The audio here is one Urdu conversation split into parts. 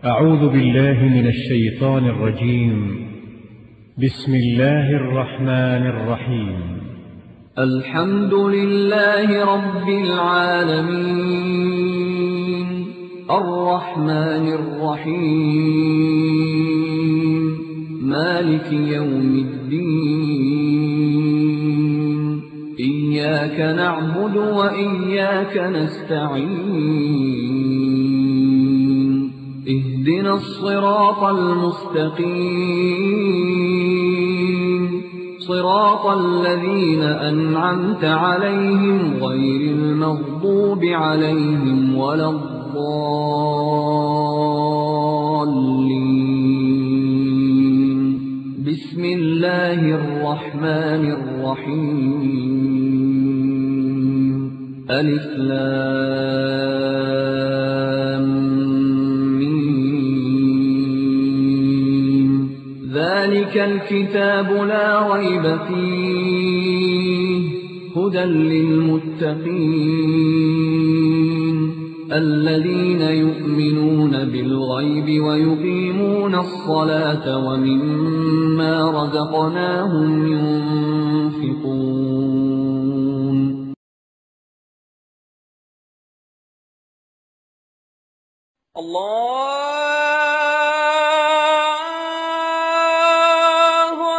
أعوذ بالله من الشيطان الرجيم. بسم الله الرحمن الرحيم. الحمد لله رب العالمين الرحمن الرحيم مالك يوم الدين إياك نعبد وإياك نستعين اهدنا الصراط المستقيم صراط الذين أنعمت عليهم غير المغضوب عليهم ولا الضالين. بسم الله الرحمن الرحيم. ألف لام ميم. ذلك الكتاب لا ريب فيه هدى للمتقين الذين يؤمنون بالغيب ويقيمون الصلاة ومما رزقناهم ينفقون. الله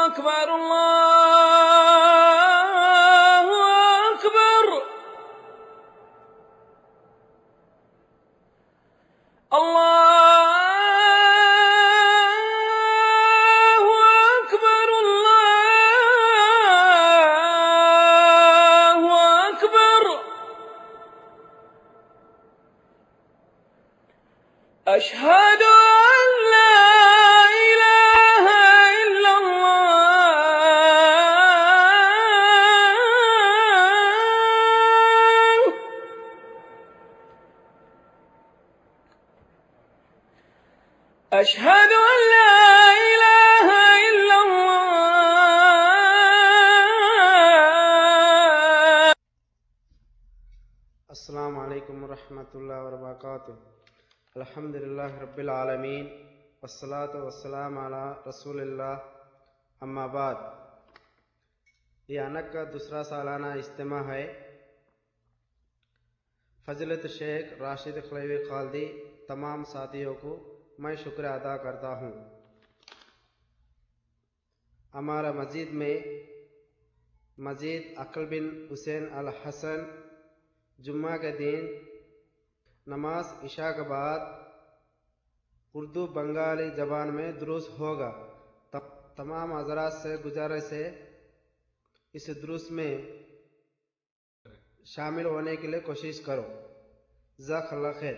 أكبر الله أكبر. الله أكبر الله أكبر. أشهد أن لا إله إلا الله. أشهد أن لا إله إلا الله. السلام علیکم ورحمۃ اللہ وبرکاتہ. الحمد للہ رب العالمین والصلاة والسلام علی رسول اللہ. اما بعد، یہ انک کا دوسرا سالانہ اجتماع ہے. فضیلت شیخ راشد خلیوی خالدی تمام ساتھیوں کو میں شکر ادا کرتا ہوں. ہمارا مسجد میں مزید عقل بن حسین الحسن جمعہ کے دن نماز عشاء کے بعد اردو بنگالی زبان میں دروس ہوگا. تمام حضرات سے گزارش ہے اس دروس میں شامل ہونے کے لیے کوشش کرو. جزاک اللہ خیر.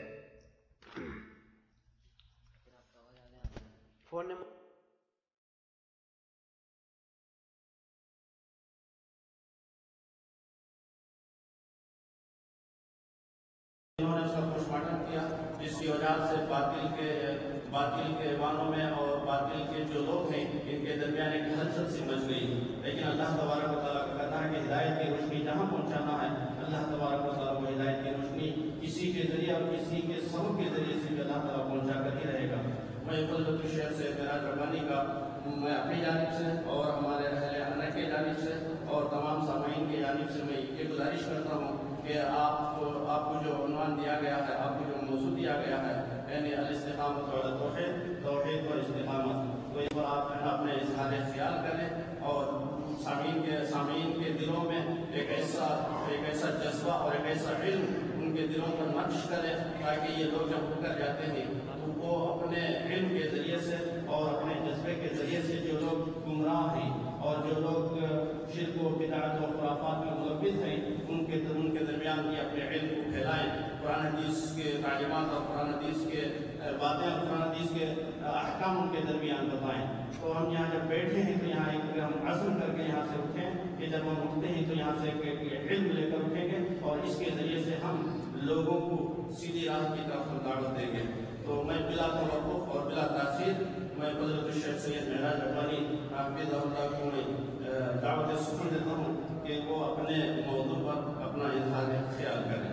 فون نمبر انہوں نے اس کا پوسٹ مارٹم کیا، جس کی وجہ سے باطل کے ایوانوں میں اور باطل کے جو لوگ ہیں ان کے درمیان ایک ہلچل سی مچ گئی. لیکن اللہ تبارک و تعالیٰ کا کہنا ہے کہ ہدایت کی روشنی جہاں پہنچانا ہے اللہ تبارک و تعالیٰ کو ہدایت کی روشنی کسی کے ذریعے اور کسی کے سبب کے ذریعے سے بھی اللہ تعالیٰ پہنچا کر ہی رہے گا. میں فضلت الشیخ سے معراج ربانی کا میں اپنی جانب سے اور ہمارے اہل انک کی جانب سے اور تمام سامعین کی جانب سے میں یہ گزارش کرتا ہوں کہ آپ کو جو عنوان دیا گیا ہے، آپ کو جو موضوع دیا گیا ہے، یعنی الاستقامت علی التوحید، توحید پر استقامت، تو اس پر آپ اپنے اظہار خیال کریں اور سامعین کے دلوں میں ایک ایسا جذبہ اور ایک ایسا علم ان کے دلوں پر نقش کریں تاکہ یہ لوگ جب ہو کر جاتے ہیں تو وہ اپنے علم کے ذریعے سے اور اپنے جذبے کے ذریعے سے جو لوگ گمراہ ہیں اور جو لوگ شرک و بدعت و خرافات میں ملوث ہیں ان کے درمیان بھی اپنے علم کو پھیلائیں. قرآن حدیث کے تعلیمات اور قرآن حدیث کے باتیں اور قرآن حدیث کے احکام ان کے درمیان بتائیں. تو ہم یہاں جب بیٹھے ہیں تو یہاں ہم عزم کر کے یہاں سے اٹھیں کہ جب ہم اٹھتے ہیں تو یہاں سے علم لے کر اٹھیں گے اور اس کے ذریعے سے ہم لوگوں کو سیدھی راہ کی طرف دعوت دیں گے. تو میں بلا توقف اور بلا تاخیر میں فضلت الشیخ سید معراج ربانی حافظہ اللہ کو میں دعوت سخن دیتا ہوں کہ وہ اپنے موضوع پر اپنا اظہار خیال کریں.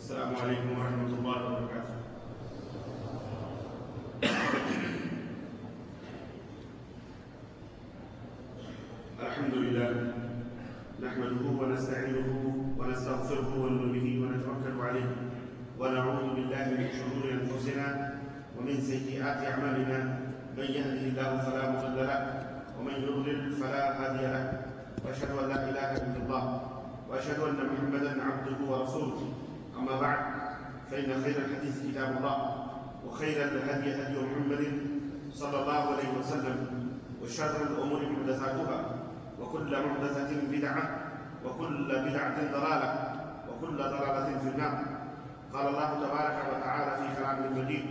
السلام عليكم ورحمة الله وبركاته. الحمد لله نحمده ونستعينه ونستغفره ونؤمن به ونتوكل عليه ونعوذ بالله من شرور أنفسنا ومن سيئات أعمالنا، من يهده الله فلا مضل له ومن يضلل فلا هادي له، وأشهد أن لا إله إلا الله وأشهد أن محمدا عبده ورسوله. أما بعد، فإن خير الحديث كتاب الله، وخير الهدي هدي محمد صلى الله عليه وسلم، وشر الأمور محدثاتها، وكل محدثة بدعة، وكل بدعة ضلالة، وكل ضلالة في النار. قال الله تبارك وتعالى في كلامه المجيد: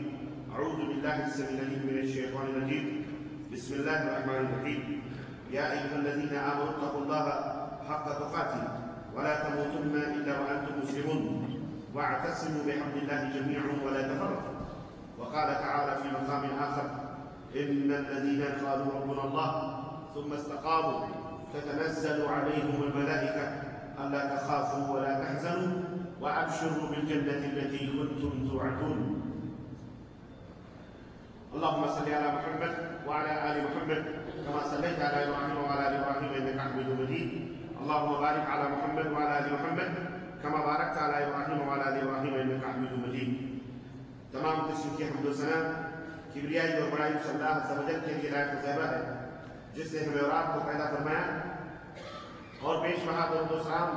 أعوذ بالله السميع العليم من الشيطان الرجيم، بسم الله الرحمن الرحيم. يا أيها الذين آمنوا اتقوا الله حق تقاته ولا تموتن إلا وأنتم مسلمون، واعتصموا بحبل الله جميعا ولا تفرقوا. وقال تعالى في مقام آخر: إن الذين قالوا ربنا الله ثم استقاموا تتنزل عليهم الملائكة ألا تخافوا ولا تحزنوا وأبشروا بالجنة التي كنتم توعدون. اللهم صل على محمد وعلى آل محمد كما صليت على إبراهيم وعلى آل إبراهيم إنك حميد مجيد. اللهم بارك على محمد وعلى آل محمد كما باركت على إبراهيم وعلى آل إبراهيم إنك حميد مجيد. تمام تشریف کی حمد و ثنا کبریائی اور بڑائی اللہ عز و جل کے لیے لائق و زیبا ہے، جس نے ہمیں اور آپ کو پیدا فرمایا، اور پیش بہا درود و سلام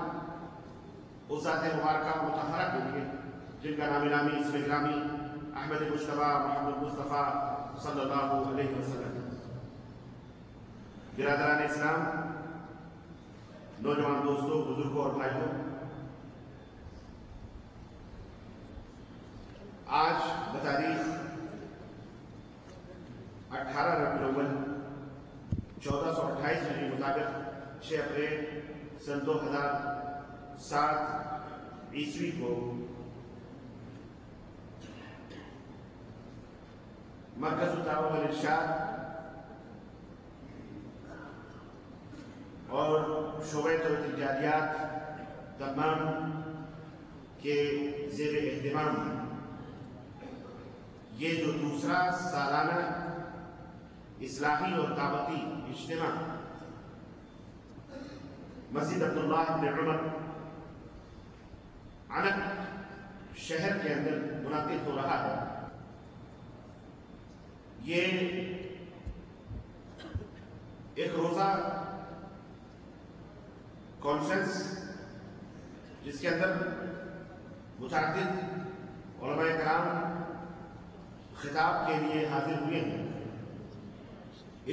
اس ذات مبارکہ مطہرہ کے لیے جن کا نام نامی اسم گرامی احمد مجتبیٰ محمد مصطفیٰ صلی اللہ علیہ وسلم. برادران اسلام، نوجوان دوستوں، بزرگوں اور بھائیوں، آج بتاریخ 18 ربیع الاول 1428 ہجری مطابق 6 اپریل سن 2007 عیسوی کو مرکز الدعوہ والارشاد اور شعبہ توحید الجالیات دمام کے زیر اہتمام یہ جو دوسرا سالانہ اصلاحی اور دعوتی اجتماع مسجد عبداللہ بن عمر عنق شہر کے اندر منعقد ہو رہا ہے، یہ ایک روزہ کانفرنس جس کے اندر متعدد علماء کرام خطاب کے لیے حاضر ہوئے ہیں.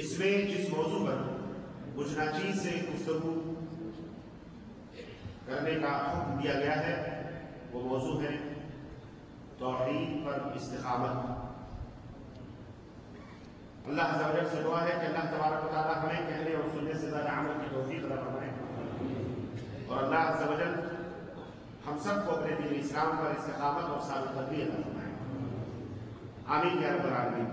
اس میں جس موضوع پر مجھ ناچیز سے گفتگو کرنے کا حکم دیا گیا ہے وہ موضوع ہے توحید پر استقامت. اللہ عز و جل سے دعا ہے کہ اللہ تبارک و تعالیٰ ہمیں کہنے اور سننے سے زیادہ عمل کی توفیق عطا فرمائے، اور اللہ عز و جل ہم سب کو اپنے دین اسلام پر استقامت اور ثابت قدمی عطا فرمائے. آمین یا رب العالمین.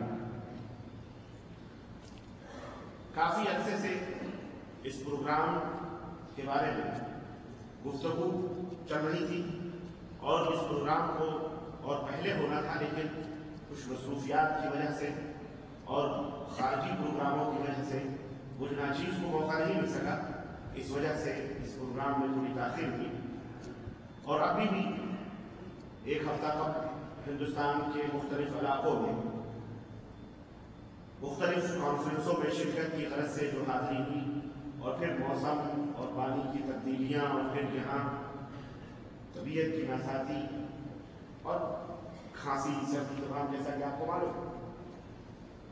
کافی عرصے سے اس پروگرام کے بارے میں گفتگو چل رہی تھی، اور اس پروگرام کو اور پہلے ہونا تھا، لیکن کچھ مصروفیات کی وجہ سے اور خارجی پروگراموں کی وجہ سے مجھ ناچیز کو موقع نہیں مل سکا. اس وجہ سے اس پروگرام میں تھوڑی تاخیر ہوئی، اور ابھی بھی ایک ہفتہ قبل ہندوستان کے مختلف علاقوں میں مختلف کانفرنسوں میں شرکت کی غرض سے جو حاضری ہوئی، اور پھر موسم اور پانی کی تبدیلیاں، اور پھر یہاں طبیعت کی ناسازی اور کھانسی سردی زکام جیسا کہ آپ کو معلوم،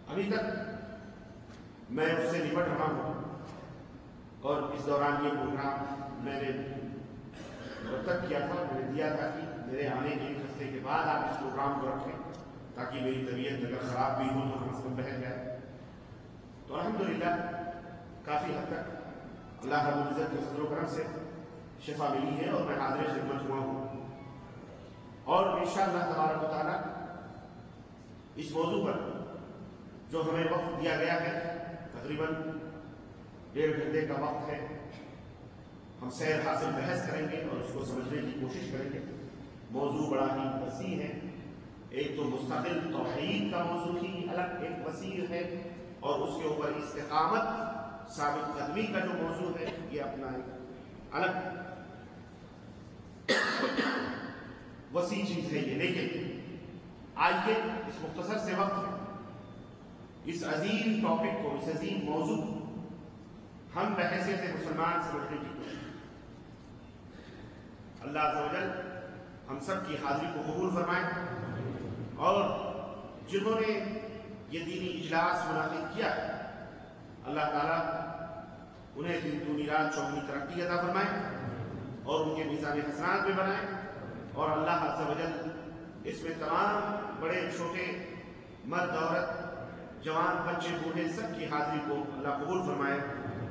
ابھی تک میں اس سے نپٹ رہا ہوں. اور اس دوران یہ پروگرام میں نے مرتب کیا تھا، میں نے دیا تھا کہ میرے آنے کے 1 ہفتے کے بعد آپ اس پروگرام کو رکھیں تاکہ میری طبیعت اگر خراب بھی ہو تو کم از کم بہتر جائے۔ تو الحمدللہ کافی حد تک اللہ رب العزت کے فضل و کرم سے شفا ملی ہے اور میں حاضر خدمت ہوا ہوں، اور انشاءاللہ تبارک و تعالیٰ اس موضوع پر جو ہمیں وقت دیا گیا ہے تقریباً 1.5 گھنٹے کا وقت ہے، ہم سیر حاصل بحث کریں گے اور اس کو سمجھنے کی کوشش کریں گے۔ موضوع بڑا ہی وسیع ہے، ایک تو مستقل توحید کا موضوع ہی الگ ایک وسیع ہے، اور اس کے اوپر استقامت ثابت قدمی کا جو موضوع ہے یہ اپنا ایک الگ وسیع چیز ہے یہ۔ لیکن آئیے اس مختصر سے وقت میں اس عظیم ٹاپک کو، اس عظیم موضوع کو ہم بحیثیت مسلمان سمجھنے کی کوشش کریں۔ اللہ عز و جل ہم سب کی حاضری کو قبول فرمائے، اور جنہوں نے یہ دینی اجلاس منعقد کیا ہے اللہ تعالیٰ انہیں دن دنیا رات چوگنی ترقی عطا فرمائے اور ان کے میزان حسنات میں بنائے، اور اللہ عز و جل اس میں تمام بڑے چھوٹے مرد عورت جوان بچے بوڑھے سب کی حاضری کو اللہ قبول فرمائے،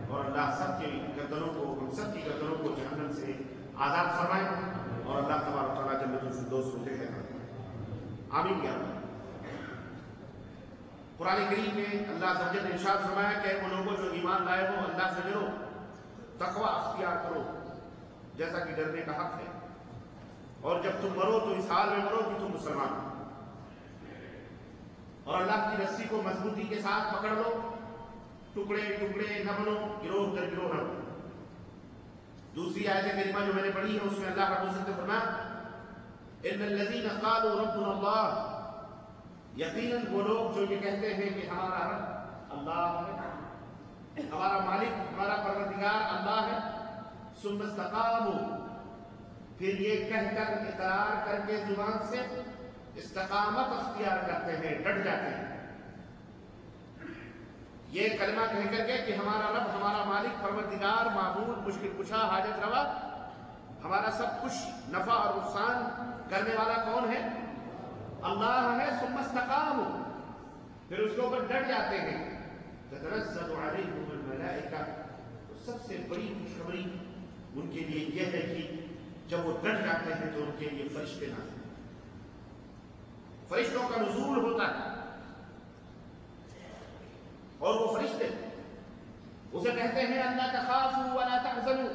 اور اللہ سب کی گردنوں کو، ہم سب کی گردنوں کو جہنم سے آزاد فرمائے، اور اللہ تبارک و تعالیٰ جنت الفردوس کو جگہ فرمائے۔ آمین یا رب۔ قرآن کریم میں اللہ عز و جل نے ارشاد فرمایا کہ وہ لوگوں جو ایمان لائے ہو اللہ سے ڈرو، تقوی اختیار کرو جیسا کہ ڈرنے کا حق ہے، اور جب تم مرو تو اس حال میں مرو کہ تم مسلمان ہو، اور اللہ کی رسی کو مضبوطی کے ساتھ پکڑ لو، ٹکڑے ٹکڑے نہ بنو، گروہ در گروہ نہ بنو۔ دوسری آیت کریمہ جو میں نے پڑھی ہے اس میں اللہ رب العزت نے فرمایا ان الذین قالوا ربنا اللہ، یقیناً وہ لوگ جو یہ کہتے ہیں کہ ہمارا رب اللہ ہے، ہمارا مالک ہمارا پروردگار اللہ ہے، ثم استقاموا، پھر یہ کہہ کر اقرار کر کے زبان سے استقامت اختیار کرتے ہیں، ڈٹ جاتے ہیں، یہ کلمہ کہہ کر کے کہ ہمارا رب ہمارا مالک پروردگار معبود مشکل کشا حاجت روا ہمارا سب کچھ نفع اور نقصان کرنے والا کون ہے؟ اللہ ہے، ثم استقاموا، پھر اس کے اوپر ڈٹ جاتے ہیں، تتنزل علیہم الملائکہ، تو سب سے بڑی خوشخبری ان کے لیے یہ ہے کہ جب وہ ڈٹ جاتے ہیں تو ان کے لیے فرشتے نازل، فرشتوں کا نزول ہوتا ہے، اور وہ فرشتے اسے کہتے ہیں اللہ تخافوا ولا تحزنوا،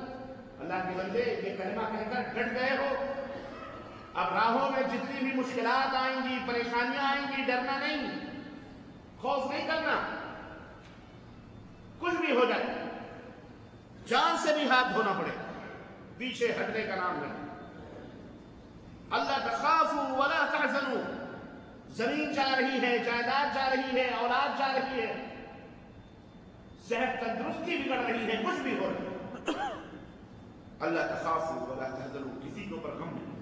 اللہ کے بندے یہ کلمہ کہہ کر ڈٹ گئے ہو، اب راہوں میں جتنی بھی مشکلات آئیں گی، پریشانیاں آئیں گی، ڈرنا نہیں، خوف نہیں کرنا، کچھ بھی ہو جائے، جان سے بھی ہاتھ دھونا پڑے، پیچھے ہٹنے کا نام نہیں۔ اللہ تخافوا ولا تحزنوا، زمین جا رہی ہے، جائیداد جا رہی ہے، اولاد جا رہی ہے، صحت تندرستی بگڑ رہی ہے، کچھ بھی ہو رہی ہے، اللہ تخافوا ولا تحزنوا، کسی کے اوپر غم نہیں،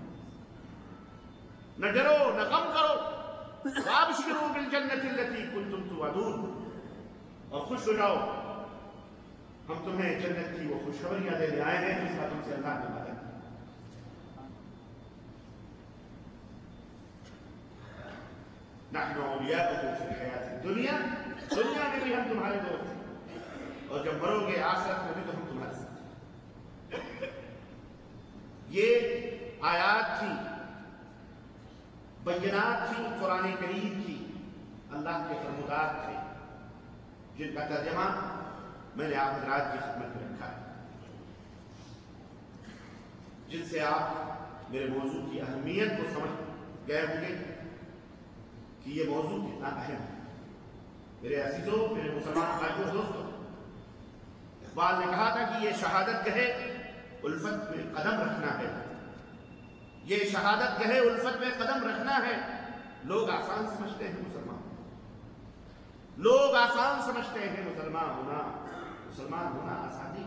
نہ ڈرو نہ غم کرو، وابشروا بالجنۃ التي كنتم توعدون، اور خوش ہو جاؤ، ہم تمہیں جنت کی وہ خوشخبریاں دینے آئے ہیں جس کا تم سے اللہ نے وعدہ کیا۔ نحن اولیاؤکم فی الحیاۃ الدنیا، دنیا میں بھی ہم تمہارے دوست ہیں، اور جب مرو گے آخرت میں بھی تو ہم تمہارے ساتھ ہیں۔ یہ آیات تھی، بینات تھی قرآن کریم کی، اللہ کے فرمودات تھے جن کا ترجمہ میں نے آپ حضرات کی خدمت میں رکھا ہے، جن سے آپ میرے موضوع کی اہمیت کو سمجھ گئے ہوں گے کہ یہ موضوع کتنا اہم ہے۔ میرے عزیزوں، میرے مسلمان بھائیوں دوستوں، اقبال نے کہا تھا کہ یہ شہادت گہے الفت میں قدم رکھنا ہے، یہ شہادت گہے الفت میں قدم رکھنا ہے۔ لوگ آسان سمجھتے ہیں مسلمان، لوگ آسان سمجھتے ہیں مسلمان ہونا آسانی۔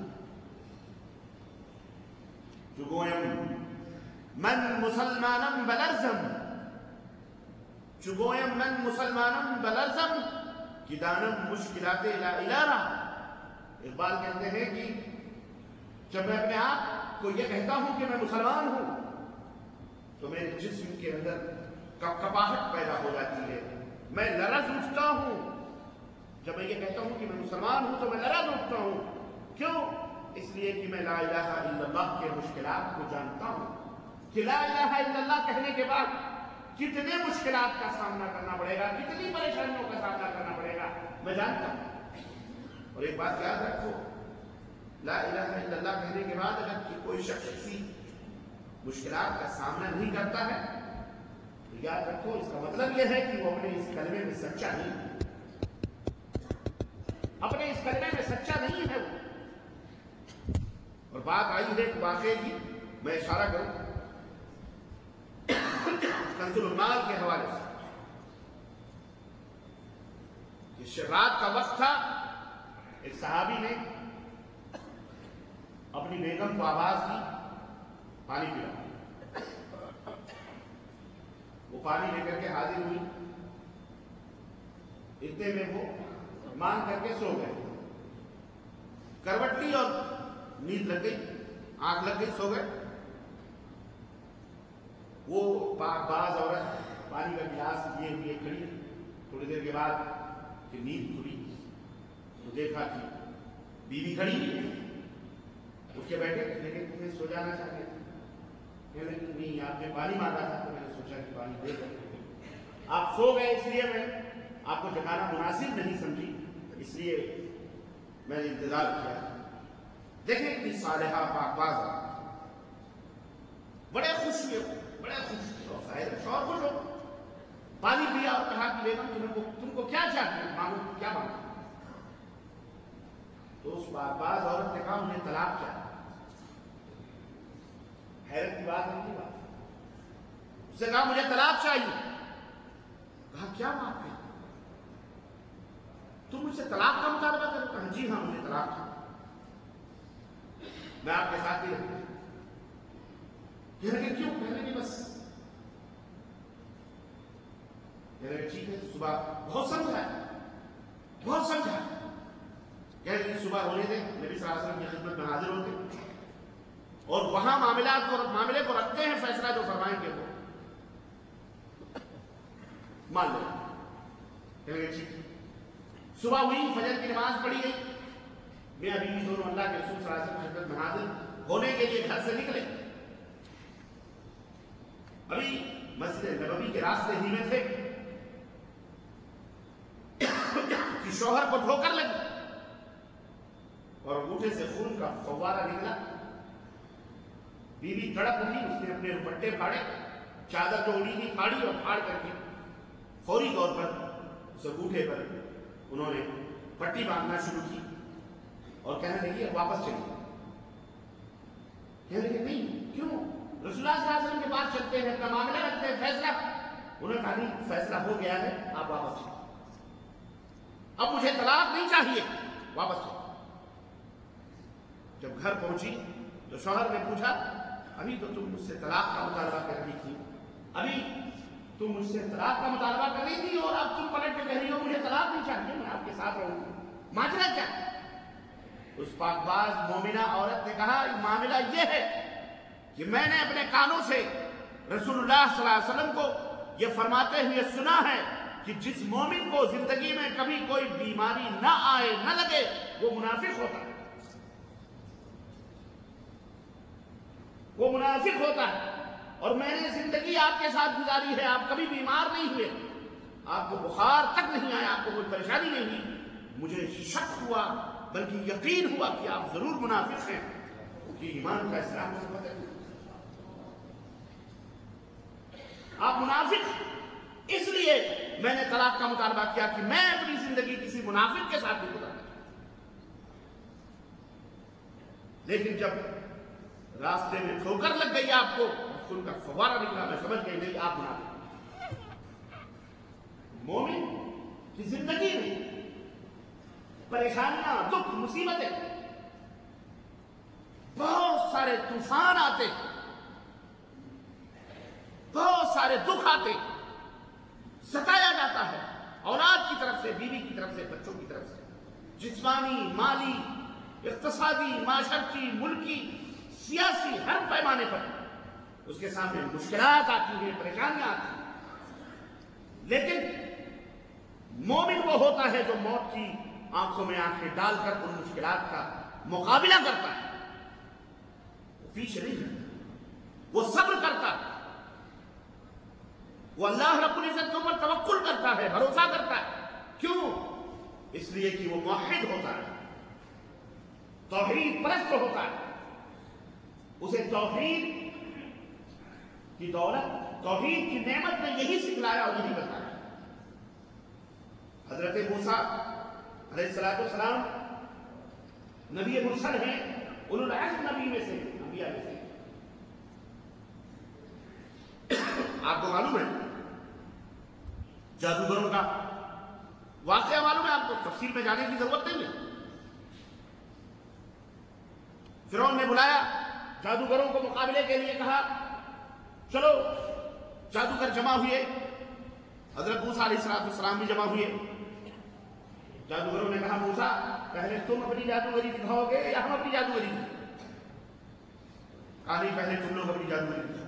چگویم من مسلمانم بلرزم، چگویم من مسلمانم بلرزم کی دانم مشکلات لا الارا۔ اقبال کہتے ہیں کہ جب میں اپنے آپ کو یہ کہتا ہوں کہ میں مسلمان ہوں تو میرے جسم کے اندر کپاہٹ پیدا ہو جاتی ہے، میں لرز اٹھتا ہوں۔ جب میں یہ کہتا ہوں کہ میں مسلمان ہوں تو میں لرز اٹھتا ہوں۔ کیوں؟ اس لیے کہ میں لا الہ الا اللہ کے مشکلات کو جانتا ہوں کہ لا الہ الا اللہ کہنے کے بعد کتنے مشکلات کا سامنا کرنا پڑے گا، کتنی پریشانیوں کا سامنا کرنا پڑے گا، میں جانتا ہوں۔ اور ایک بات یاد رکھو، لا الہ الا اللہ کہنے کے بعد اگر کوئی شخص کسی مشکلات کا سامنا نہیں کرتا ہے تو یاد رکھو اس کا مطلب یہ ہے کہ وہ اپنے اس کلمے میں سچا نہیں ہے، اپنے اس کلمے میں سچا نہیں ہے وہ۔ اور بات آئی ہے کہ واقعے کی میں اشارہ کروں کنز المال کے حوالے سے کہ رات کا وقت تھا، ایک صحابی نے اپنی بیگم کو آواز دی پانی پلاؤ۔ وہ پانی لے کر کے حاضر ہوئی، اتنے میں وہ مانگ کر کے سو گئے، کروٹ لی اور نیند لگ گئی، آنکھ لگ گئی، سو گئے۔ وہ باز عورت پانی کا گلاس لیے ہوئے کھڑی، تھوڑی دیر کے بعد کہ نیند کھلی تو دیکھا کہ بیوی کھڑی اٹھ کے بیٹھے، لیکن تمہیں سو جانا چاہتے تھے، لیکن نہیں، آپ نے پانی مانگا تھا تو میں نے سوچا کہ پانی دے کر آپ سو گئے، اس لیے میں آپ کو جگانا مناسب نہیں سمجھی، اس لیے میں نے انتظار کیا۔ دیکھیں اتنی صالحہ پاکباز، بڑے خوش ہوئے، بڑے خوش ہوئے، ظاہر ہے شوہر خوش ہو، پانی پیا اور کہا کہ بیگم تم کو کیا چاہیے، مانگو، کیا مانگو؟ تو اس پاکباز عورت نے کہا مجھے طلاق چاہیے۔ حیرت کی بات نہیں بات، اس نے کہا مجھے طلاق چاہیے۔ کہا کیا بات ہے، تم مجھ سے طلاق کا مطالبہ کرو؟ کہا جی ہاں مجھے طلاق چاہیے، میں آپ کے ساتھ ہی رہوں۔ کہنے کہ کیوں؟ کہنے کہ بس، کہنے کہ ٹھیک ہے، صبح بہت سمجھا ہے، بہت سمجھا ہے، کہنے کہ صبح ہونے دیں، نبی صلی اللہ علیہ وسلم کی خدمت میں حاضر ہوتے اور وہاں معاملے کو رکھتے ہیں، فیصلہ جو فرمائیں گے وہ مان لیں۔ کہنے کہ ٹھیک ہے، صبح ہوئی، فجر کی نماز پڑھی گئی، میاں بیوی دونوں اللہ کے رسول صلی اللہ علیہ وسلم کی خدمت میں حاضر ہونے کے لیے گھر سے نکلے۔ ابھی مسجد نبوی کے راستے ہی میں تھے کہ شوہر کو ٹھوکر لگی اور انگوٹھے سے خون کا فوارہ نکلا۔ بیوی تڑپ اٹھی، اس نے اپنے دوپٹے پھاڑے، چادر جو اڑی تھی پھاڑی اور پھاڑ کر کے فوری طور پر اس انگوٹھے پر انہوں نے پٹی باندھنا شروع کی اور کہنے لگی اب واپس چلیے۔ کہنے لگے نہیں، کیوں؟ رسول اللہ صلی اللہ علیہ وسلم کے پاس چلتے ہیں، اپنا معاملہ رکھتے ہیں، فیصلہ۔ انہوں نے کہا نہیں، فیصلہ ہو گیا ہے، آپ واپس چلیے، اب مجھے طلاق نہیں چاہیے، واپس چلیے۔ جب گھر پہنچی تو شوہر نے پوچھا ابھی تو تم مجھ سے طلاق کا مطالبہ کر رہی تھی، ابھی تم مجھ سے طلاق کا مطالبہ کر رہی تھی اور اب تم پلٹ کے کہہ رہی ہو مجھے طلاق نہیں چاہیے، میں آپ کے ساتھ رہوں گا، ماجرا کیا؟ اس پاکباز مومنہ عورت نے کہا معاملہ یہ ہے کہ میں نے اپنے کانوں سے رسول اللہ صلی اللہ علیہ وسلم کو یہ فرماتے ہوئے سنا ہے کہ جس مومن کو زندگی میں کبھی کوئی بیماری نہ آئے، نہ لگے، وہ منافق ہوتا ہے، وہ منافق ہوتا ہے۔ اور میں نے زندگی آپ کے ساتھ گزاری ہے، آپ کبھی بیمار نہیں ہوئے، آپ کو بخار تک نہیں آیا، آپ کو کوئی پریشانی نہیں ہوئی، مجھے شک ہوا بلکہ یقین ہوا کہ آپ ضرور منافق ہیں، کیونکہ ایمان کا اسلام سے پتہ ہے آپ منافق، اس لیے میں نے طلاق کا مطالبہ کیا کہ میں اپنی زندگی کسی منافق کے ساتھ نہیں گزارنا۔ لیکن جب راستے میں ٹھوکر لگ گئی آپ کو، خون کا فوارہ نکلا، میں سمجھ گئی نہیں آپ منافق۔ مومن کی زندگی میں پریشانیاں، دکھ، مصیبتیں، بہت سارے طوفان آتے، بہت سارے دکھ آتے، ستایا جاتا ہے اولاد کی طرف سے، بیوی کی طرف سے، بچوں کی طرف سے، جسمانی، مالی اقتصادی، معاشرتی، ملکی، سیاسی ہر پیمانے پر اس کے سامنے مشکلات آتی ہیں، پریشانیاں آتی ہیں، لیکن مومن وہ ہوتا ہے جو موت کی آنکھوں میں آنکھیں ڈال کر ان مشکلات کا مقابلہ کرتا ہے، وہ پیچھے نہیں ہٹتا، وہ صبر کرتا ہے، وہ اللہ رب العزت کے اوپر توکل کرتا ہے، بھروسہ کرتا ہے۔ کیوں؟ اس لیے کہ وہ موحد ہوتا ہے، توحید پرست ہوتا ہے، اسے توحید کی دولت، توحید کی نعمت نے یہی سکھلایا اور یہی بتایا۔ حضرت موسیٰ علیہ السلام نبی مرسل ہیں، اولو العزم نبی میں سے، انبیاء میں سے۔ آپ کو معلوم ہے جادوگروں کا واقعہ معلوم ہے آپ کو، تفصیل میں جانے کی ضرورت نہیں ہے۔ فرعون نے بلایا جادوگروں کو مقابلے کے لیے، کہا چلو، جادوگر جمع ہوئے، حضرت موسیٰ علیہ السلام بھی جمع ہوئے۔ جادوگروں نے کہا موسیٰ پہلے تم اپنی جادوگری دکھاؤ گے یا ہم اپنی جادوگری دکھاؤ؟ کہا نہیں، پہلے تم لوگ اپنی جادوگری دکھاؤ۔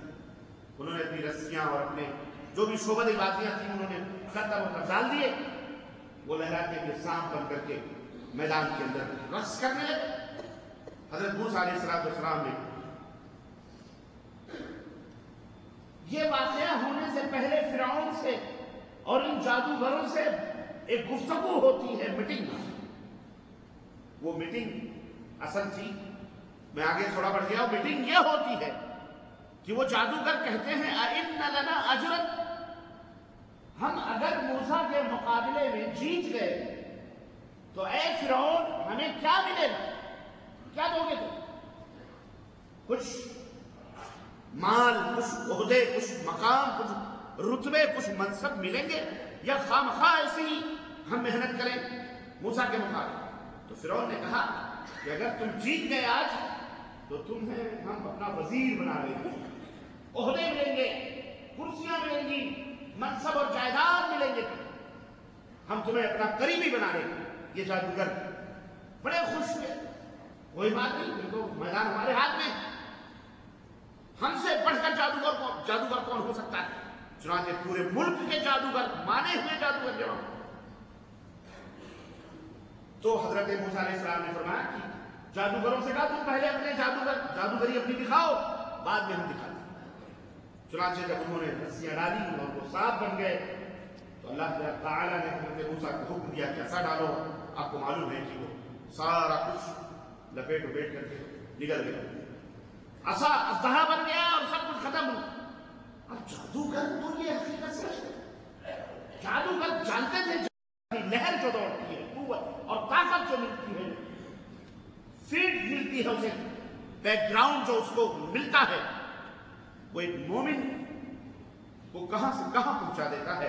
انہوں نے اپنی رسیاں اور اپنے جو بھی شعبدی بازیاں تھیں انہوں نے خطہ وطہ ڈال دیے، وہ لہراتے ہوئے سانپ بن کر کے میدان کے اندر رقص کرنے لگے۔ حضرت موسیٰ علیہ السلام نے یہ واقعہ ہونے سے پہلے فرعون سے اور ان جادوگروں سے ایک گفتگو ہوتی ہے، میٹنگ۔ وہ میٹنگ اصل تھی، میں آگے تھوڑا بڑھ گیا، میٹنگ یہ ہوتی ہے کہ وہ جادوگر کہتے ہیں اَإِنَّ لَنَا أَجْرًا، ہم اگر موسیٰ کے مقابلے میں جیت گئے تو اے فرعون ہمیں کیا ملے گا، کیا دو گے تم؟ کچھ مال، کچھ عہدے، کچھ مقام، کچھ رتبے، کچھ منصب ملیں گے، یا خامخواہ ایسے ہی ہم محنت کریں موسیٰ کے مقابلے؟ تو فرعون نے کہا کہ اگر تم جیت گئے آج تو تمہیں ہم اپنا وزیر بنا لیں گے، عہدے ملیں گے، کرسیاں ملیں گی، منصب اور جائیداد ملیں گے، ہم تمہیں اپنا قریبی بنا لیں گے۔ یہ جادوگر بڑے خوش ہوئے، کوئی بات نہیں، دیکھو میدان ہمارے ہاتھ میں، ہم سے بڑھ کر جادوگر کون ہو سکتا ہے؟ چنانچہ پورے ملک کے جادوگر، مانے ہوئے جادوگر جمع۔ تو حضرت موسیٰ علیہ السلام نے فرمایا کہ جادوگروں سے کہا تم پہلے اپنے جادوگری اپنی دکھاؤ، بعد میں ہم دکھاتے ہیں۔ چنانچہ جب انہوں نے رسیاں ڈالی اور وہ سانپ بن گئے تو اللہ تعالیٰ نے حضرت موسیٰ کو حکم دیا کہ ایسا ڈالو۔ آپ کو معلوم ہے کہ وہ سارا کچھ لپیٹ وپیٹ کر کے نکل گیا، عصا اژدہا بن گیا اور سب کچھ ختم ہو گیا۔ اب جادوگر تو یہ حقیقت سے جادوگر جانتے تھے لہر جو دوڑتی ہے، قوت اور طاقت جو ملتی ہے، فیڈ ملتی ہے اسے، بیک گراؤنڈ جو اس کو ملتا ہے، وہ ایک مومن کو کہاں سے کہاں پہنچا دیتا ہے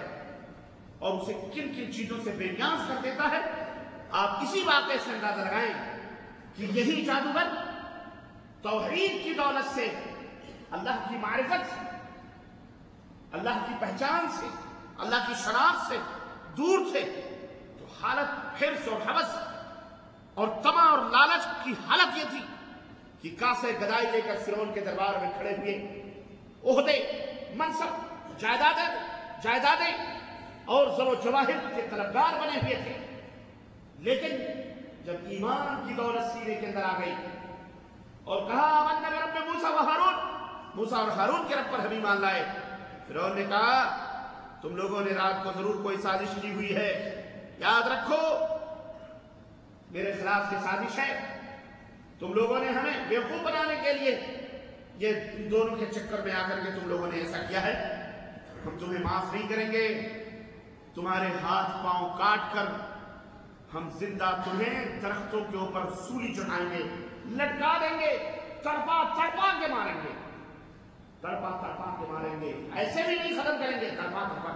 اور اسے کن کن چیزوں سے بے نیاز کر دیتا ہے۔ آپ اسی واقعے سے اندازہ لگائیں کہ یہی جادوگر توحید کی دولت سے، اللہ کی معرفت سے، اللہ کی پہچان سے، اللہ کی شناخت سے دور تھے، تو حالت حرص اور حوث اور طمع اور لالچ کی حالت یہ تھی کہ کاسے گدائی لے کر فرعون کے دربار میں کھڑے ہوئے، عہدے، منصب، جائیدادیں اور زر و جواہر کے طلبگار بنے ہوئے تھے، لیکن جب ایمان کی دولت سینے کے اندر آ گئی اور کہا آمنا برب موسیٰ و ہارون، موسیٰ اور ہارون کے رب پر ہم ایمان لائے، فرعون نے کہا تم لوگوں نے رات کو ضرور کوئی سازش کی ہوئی ہے، یاد رکھو میرے خلاف یہ سازش ہے، تم لوگوں نے ہمیں بیوقوف بنانے کے لیے یہ دونوں کے چکر میں آ کر کے تم لوگوں نے ایسا کیا ہے، ہم تمہیں معاف نہیں کریں گے، تمہارے ہاتھ پاؤں کاٹ کر ہم زندہ تمہیں درختوں کے اوپر سولی چڑھائیں گے، لٹکا دیں گے، تڑپا تڑپا کے ماریں گے، تڑپا تڑپا کے ماریں گے، ایسے بھی نہیں ختم کریں گے، تڑپا تڑپا۔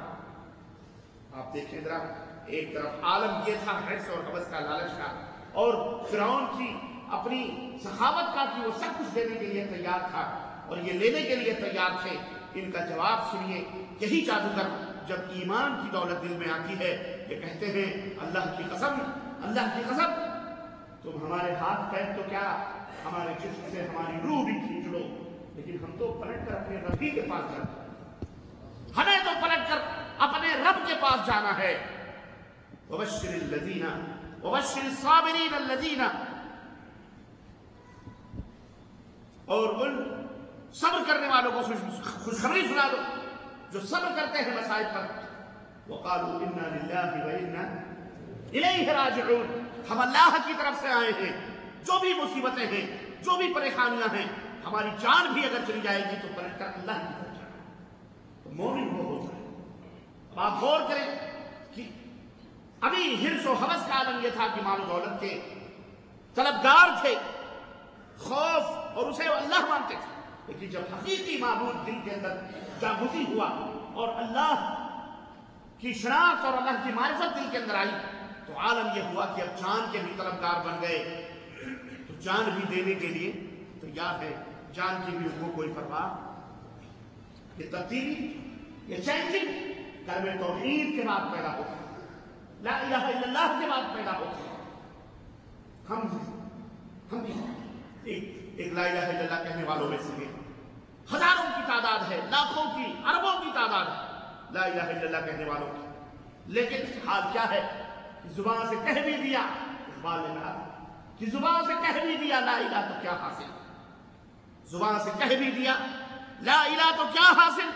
آپ دیکھیں ذرا، ایک طرف عالم یہ تھا حرص اور حوث کا، لالچ کا، اور فرعون کی اپنی سخاوت کا کہ وہ سب کچھ دینے کے لیے تیار تھا اور یہ لینے کے لیے تیار تھے۔ ان کا جواب سنیے، یہی جادوگر جب ایمان کی دولت دل میں آتی ہے یہ کہتے ہیں اللہ کی قسم، اللہ کی قسم تم ہمارے ہاتھ پیر تو کیا ہمارے جسم سے ہماری روح بھی کھینچ لو، لیکن ہم تو پلٹ کر اپنے رب ہی کے پاس جانا ہے، ہمیں تو پلٹ کر اپنے رب کے پاس جانا ہے۔ وبشر الذین وبشر الصابرین الذین، اور ان صبر کرنے والوں کو خوشخبری سنا دو جو صبر کرتے ہیں مصائب پر۔ وقالوا انا للہ وانا الیہ راجعون، ہم اللہ کی طرف سے آئے ہیں، جو بھی مصیبتیں ہیں، جو بھی پریشانیاں ہیں، ہماری جان بھی اگر چلی جائے گی تو پلٹ کر اللہ کی طرف جانا ہے۔ تو مومن وہ ہوتا ہے۔ اب آپ غور کریں کہ ابھی حرص و حوث کا عالم یہ تھا کہ مال و دولت کے طلبگار تھے، خوف اور اسے اللہ مانتے تھے، لیکن جب حقیقی معبود دل کے اندر جاگزی ہوا اور اللہ کی شناخت اور اللہ کی معرفت دل کے اندر آئی تو عالم یہ ہوا کہ اب جان کے بھی طلبگار بن گئے، تو جان بھی دینے کے لیے تیار ہے، جان کی بھی ان کو کوئی پرواہ۔ یہ تبدیلی، یہ چینجنگ کلمہ توحید کے بعد پیدا ہوتی ہے، لا الہ الا اللہ کے بعد پیدا ہوتی ہے۔ ہم بھی ایک لا الہ الا اللہ کہنے والوں میں سے ہزاروں کی تعداد ہے، لاکھوں کی، اربوں کی تعداد ہے لا الہ الا اللہ کہنے والوں کی، لیکن حال کیا ہے؟ زبان سے کہہ بھی دیا، اقبال نے کہا کہ زبان سے کہہ بھی دیا لا الہ تو کیا حاصل، زبان سے کہہ بھی دیا لا الہ تو کیا حاصل،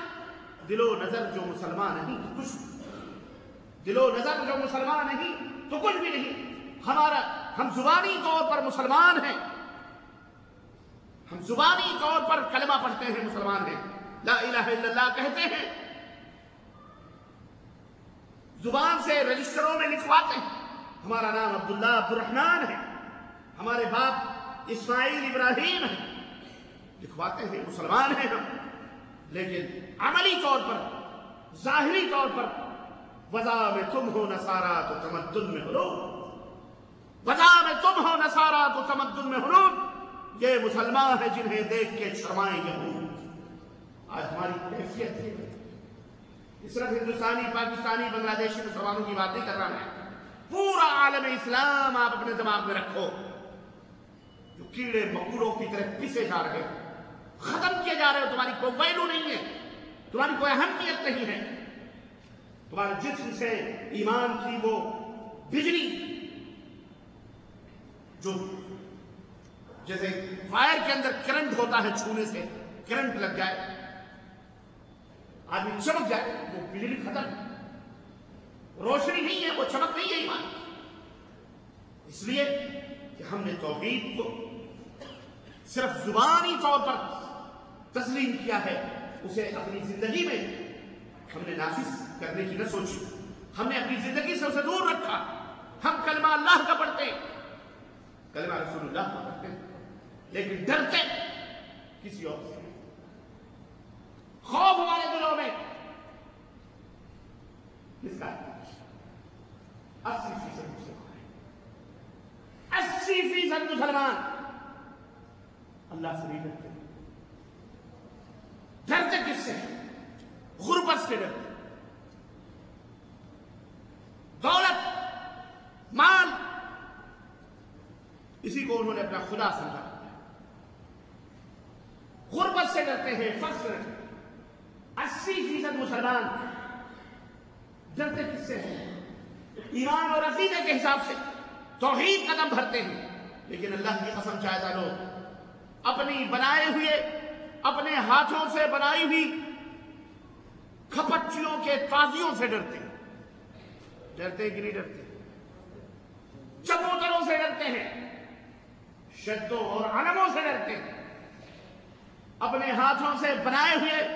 دل و نظر جو مسلمان نہیں تو کچھ نہیں، دل و نظر جو مسلمان نہیں تو کچھ بھی نہیں۔ ہم زبانی طور پر مسلمان ہیں، ہم زبانی طور پر کلمہ پڑھتے ہیں، مسلمان ہیں، لا الہ الا اللہ کہتے ہیں، زبان سے رجسٹروں میں لکھواتے ہیں، ہمارا نام عبداللہ عبد الرحمن ہے، ہمارے باپ اسماعیل ابراہیم ہے، لکھواتے ہیں، مسلمان ہیں ہم، لیکن عملی طور پر، ظاہری طور پر وضع میں تم ہو نصارا تو تمدن میں حروب، وضع میں تم ہو نصارا تو تمدن میں حروب، یہ مسلمان ہیں جنہیں دیکھ کے شرمائیں یہود۔ آج ہماری کیفیت ہے، صرف ہندوستانی، پاکستانی، بنگلہ دیشی مسلمانوں کی بات نہیں کر رہا ہے، پورا عالم اسلام آپ اپنے دماغ میں رکھو، جو کیڑے مکوڑوں کی طرح پیسے جا رہے ہیں، ختم کیے جا رہے ہو، تمہاری کوئی ویلو نہیں ہے، تمہاری کوئی اہمیت نہیں ہے، تمہارے جسم سے ایمان کی وہ بجلی جو جیسے فائر کے اندر کرنٹ ہوتا ہے، چھونے سے کرنٹ لگ جائے، آدمی چمک جائے، وہ بجلی ختم، روشنی نہیں ہے، وہ چمک نہیں ہے ایمان، اس لیے کہ ہم نے توحید کو صرف زبانی طور پر تسلیم کیا ہے، اسے اپنی زندگی میں ہم نے نافذ کرنے کی نہ سوچی، ہم نے اپنی زندگی سے اسے دور رکھا۔ ہم کلمہ اللہ کا پڑھتے ہیں، کلمہ رسول اللہ کا پڑھتے ہیں، لیکن ڈرتے کسی اور سے، خوف ہمارے دلوں میں کس کا؟ 80% مسلمان، 80% مسلمان اللہ سے نہیں ڈرتے۔ ڈرتے کس سے؟ غربت سے ڈرتے، دولت، مال، اسی کو انہوں نے اپنا خدا سمجھا، غربت سے ڈرتے ہیں، فقر سے ڈرتے ہیں۔ 80% مسلمان ڈرتے کس سے ہیں؟ ایمان اور عقیدے کے حساب سے توحید قدم بھرتے ہیں، لیکن اللہ کی قسم چاہتا لوگ اپنی بنائے ہوئے، اپنے ہاتھوں سے بنائی ہوئی کھپچیوں کے تازیوں سے ڈرتے ہیں۔ ڈرتے کہ نہیں ڈرتے؟ چبوتروں سے ڈرتے ہیں، شدوں اور علموں سے ڈرتے ہیں، اپنے ہاتھوں سے بنائے ہوئے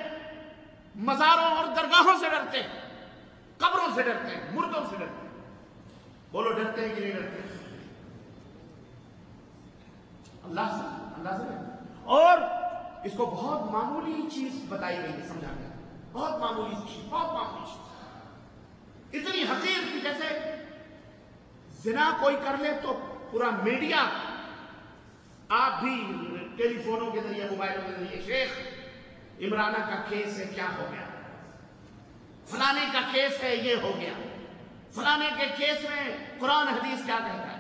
مزاروں اور درگاہوں سے ڈرتے ہیں، قبروں سے ڈرتے ہیں، مردوں سے ڈرتے ہیں۔ بولو ڈرتے ہیں کہ نہیں ڈرتے؟ اللہ سے ڈرتے۔ اور اس کو بہت معمولی چیز بتائی گئی ہے، سمجھا گیا، بہت معمولی چیز، بہت معمولی چیز، اتنی حقیر کہ جیسے زنا کوئی کر لے تو پورا میڈیا، آپ بھی ٹیلی فونوں کے ذریعے، موبائلوں کے ذریعے، شیخ عمرانہ کا کیس ہے، کیا ہو گیا، فلانے کا کیس ہے، یہ ہو گیا، فلانے کے کیس میں قرآن حدیث کیا کہتا ہے۔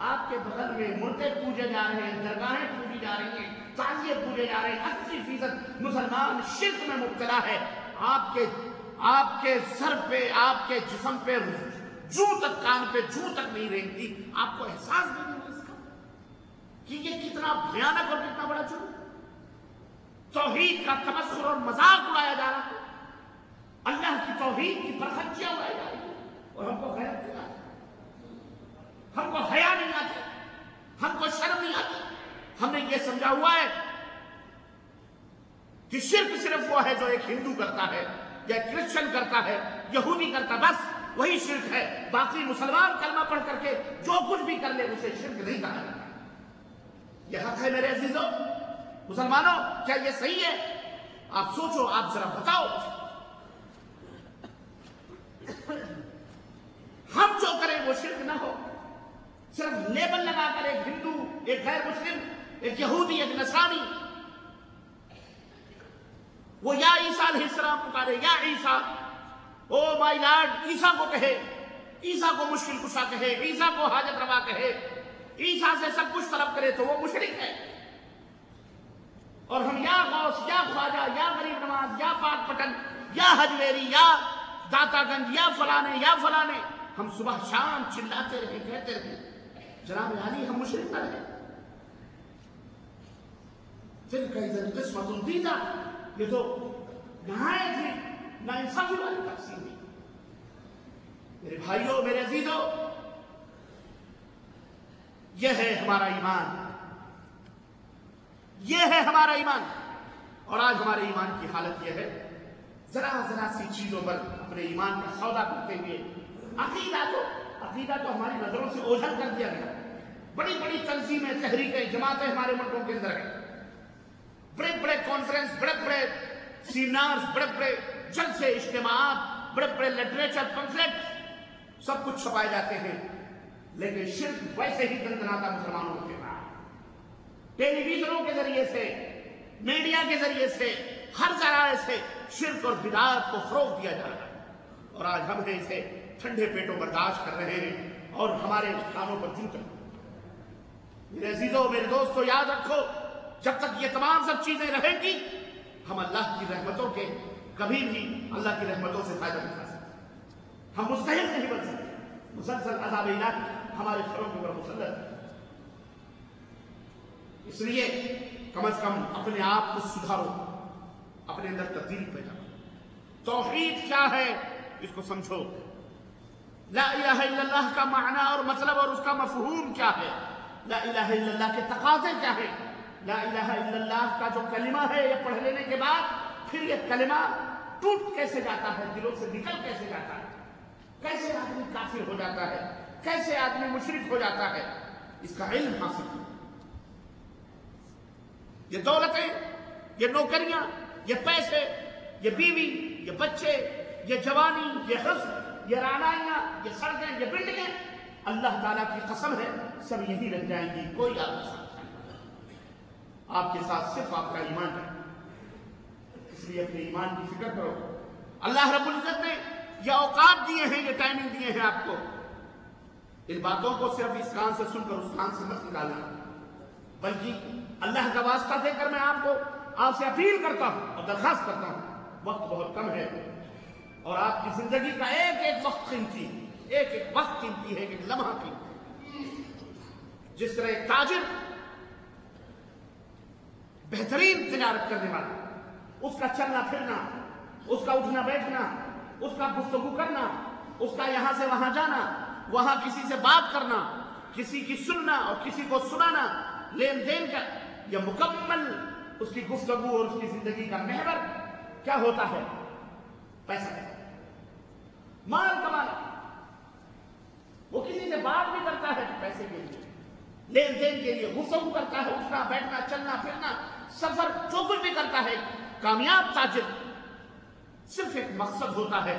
آپ کے بغل میں مردے پوجے جا رہے ہیں، درگاہیں پوجی جا رہی ہیں، تعزیے پوجے جا رہے ہیں، 80% مسلمان شرک میں مبتلا ہے، آپ کے سر پہ، آپ کے جسم پہ جو تک، کان پہ جو تک نہیں رہتی، آپ کو احساس نہیں ہوگا اس کا کہ یہ کتنا بھیانک اور کتنا بڑا جرم، توحید کا تمسخر اور مذاق اڑایا جا رہا ہے، اللہ کی توحید کی برخچیاں اڑائی جا رہی ہیں، اور ہم کو غیرت نہیں آتی، ہم کو حیا نہیں آتی، ہم کو شرم نہیں آتی۔ ہم نے یہ سمجھا ہوا ہے کہ شرک صرف وہ ہے جو ایک ہندو کرتا ہے یا کرسچن کرتا ہے، یہودی کرتا، بس وہی شرک ہے، باقی مسلمان کلمہ پڑھ کر کے جو کچھ بھی کر لے اسے شرک نہیں کہا جاتا۔ یہ حق ہے میرے عزیزوں، مسلمانوں، کیا یہ صحیح ہے؟ آپ سوچو، آپ ذرا بتاؤ۔ ہم جو کریں وہ شرک نہ ہو، صرف لیبل لگا کر ایک ہندو، ایک غیر مسلم، ایک یہودی، ایک نصرانی، وہ یا عیسیٰ علیہ السلام پکارے، یا عیسیٰ، او مائی لارڈ، عیسیٰ کو کہے، عیسیٰ کو مشکل کشا کہے، عیسیٰ کو حاجت روا کہے، عیسیٰ سے سب کچھ طلب کرے تو وہ مشرک ہے۔ اور ہم یا غوث، یا خواجہ، یا غریب نواز، یا پاک پٹن، یا حجویری، یا داتا گنج، یا فلانے، یا فلانے، ہم صبح شام چلاتے رہے، کہتے رہے، جناب عالی ہم مشرک نہ رہے۔ تلک اذا قسمۃ ضیزہ، یہ تو نہایت ہی ناانصافی والی تقسیم ہے۔ میرے بھائیوں، میرے عزیزوں، یہ ہے ہمارا ایمان، یہ ہے ہمارا ایمان۔ اور آج ہمارے ایمان کی حالت یہ ہے، ذرا سی چیزوں پر اپنے ایمان کا سودا کرتے ہوئے عقیدہ تو ہماری نظروں سے اوجھل کر دیا گیا۔ بڑی بڑی تنظیمیں، تحریکیں، جماعتیں ہمارے ملکوں کے اندر ہیں، بڑے بڑے کانفرنس، بڑے بڑے سیمینارز، بڑے بڑے جلسے، اجتماعات، بڑے بڑے لٹریچر، پمفلٹ، سب کچھ چھپائے جاتے ہیں، لیکن شرک ویسے ہی دندناتا مسلمانوں کے پاس۔ ٹیلی ویژنوں کے ذریعے سے، میڈیا کے ذریعے سے، ہر ذرائع سے شرک اور بدعات کو فروغ دیا جا رہا ہے، اور آج ہم اسے ٹھنڈے پیٹوں برداشت کر رہے ہیں اور ہمارے کانوں پر جوں کر۔ میرے عزیزوں، میرے دوستوں، یاد رکھو، جب تک یہ تمام سب چیزیں رہیں گی، ہم اللہ کی رحمتوں کے کبھی بھی اللہ کی رحمتوں سے فائدہ نہیں اٹھا سکتے، ہم مستحق نہیں بن سکتے۔ مسلسل عذاب الہی ہمارے سروں کے اوپر مسلط ہے۔ اس لیے کم از کم اپنے آپ کو سدھارو، اپنے اندر تبدیلی پیدا کرو۔ توحید کیا ہے اس کو سمجھو، لا الہ الا اللہ کا معنی اور مطلب اور اس کا مفہوم کیا ہے، لا الہ الا اللہ کے تقاضے کیا ہیں، لا الہ الا اللہ کا جو کلمہ ہے یہ پڑھ لینے کے بعد پھر یہ کلمہ ٹوٹ کیسے جاتا ہے، دلوں سے نکل کیسے جاتا ہے، کیسے آدمی کافر ہو جاتا ہے، کیسے آدمی مشرک ہو جاتا ہے، اس کا علم حاصل کرو۔ یہ دولتیں، یہ نوکریاں، یہ پیسے، یہ بیوی، یہ بچے، یہ جوانی، یہ حسن، یہ رعنائیاں، یہ سڑکیں، یہ بلڈنگیں، اللہ تعالیٰ کی قسم ہے سب یہی رہ جائیں گی، کوئی آپ کے ساتھ نہیں، آپ کے ساتھ صرف آپ کا ایمان ہے۔ اس لیے اپنے ایمان کی فکر کرو۔ اللہ رب العزت نے یہ اوقات دیے ہیں، یہ ٹائمنگ دیے ہیں آپ کو، ان باتوں کو صرف اس کان سے سن کر اس کان سے مت نکالنا، بلکہ اللہ کا واسطہ دے کر میں آپ سے اپیل کرتا ہوں اور درخواست کرتا ہوں، وقت بہت کم ہے اور آپ کی زندگی کا ایک ایک وقت قیمتی ہے، ایک ایک وقت قیمتی ہے، ایک ایک لمحہ قیمتی ہے۔ جس طرح ایک تاجر بہترین تجارت کرنے والا، اس کا چلنا پھرنا، اس کا اٹھنا بیٹھنا، اس کا گفتگو کرنا، اس کا یہاں سے وہاں جانا، وہاں کسی سے بات کرنا، کسی کی سننا اور کسی کو سنانا، لین دین کا یہ مکمل اس کی گفتگو اور اس کی زندگی کا محور کیا ہوتا ہے؟ پیسہ، مال کمانا۔ وہ کسی سے بات بھی کرتا ہے تو پیسے کے لیے، لین دین کے لیے، گفتگو کرتا ہے، اٹھنا بیٹھنا، چلنا پھرنا، سفر، جو کچھ بھی کرتا ہے۔ کامیاب تاجر صرف ایک مقصد ہوتا ہے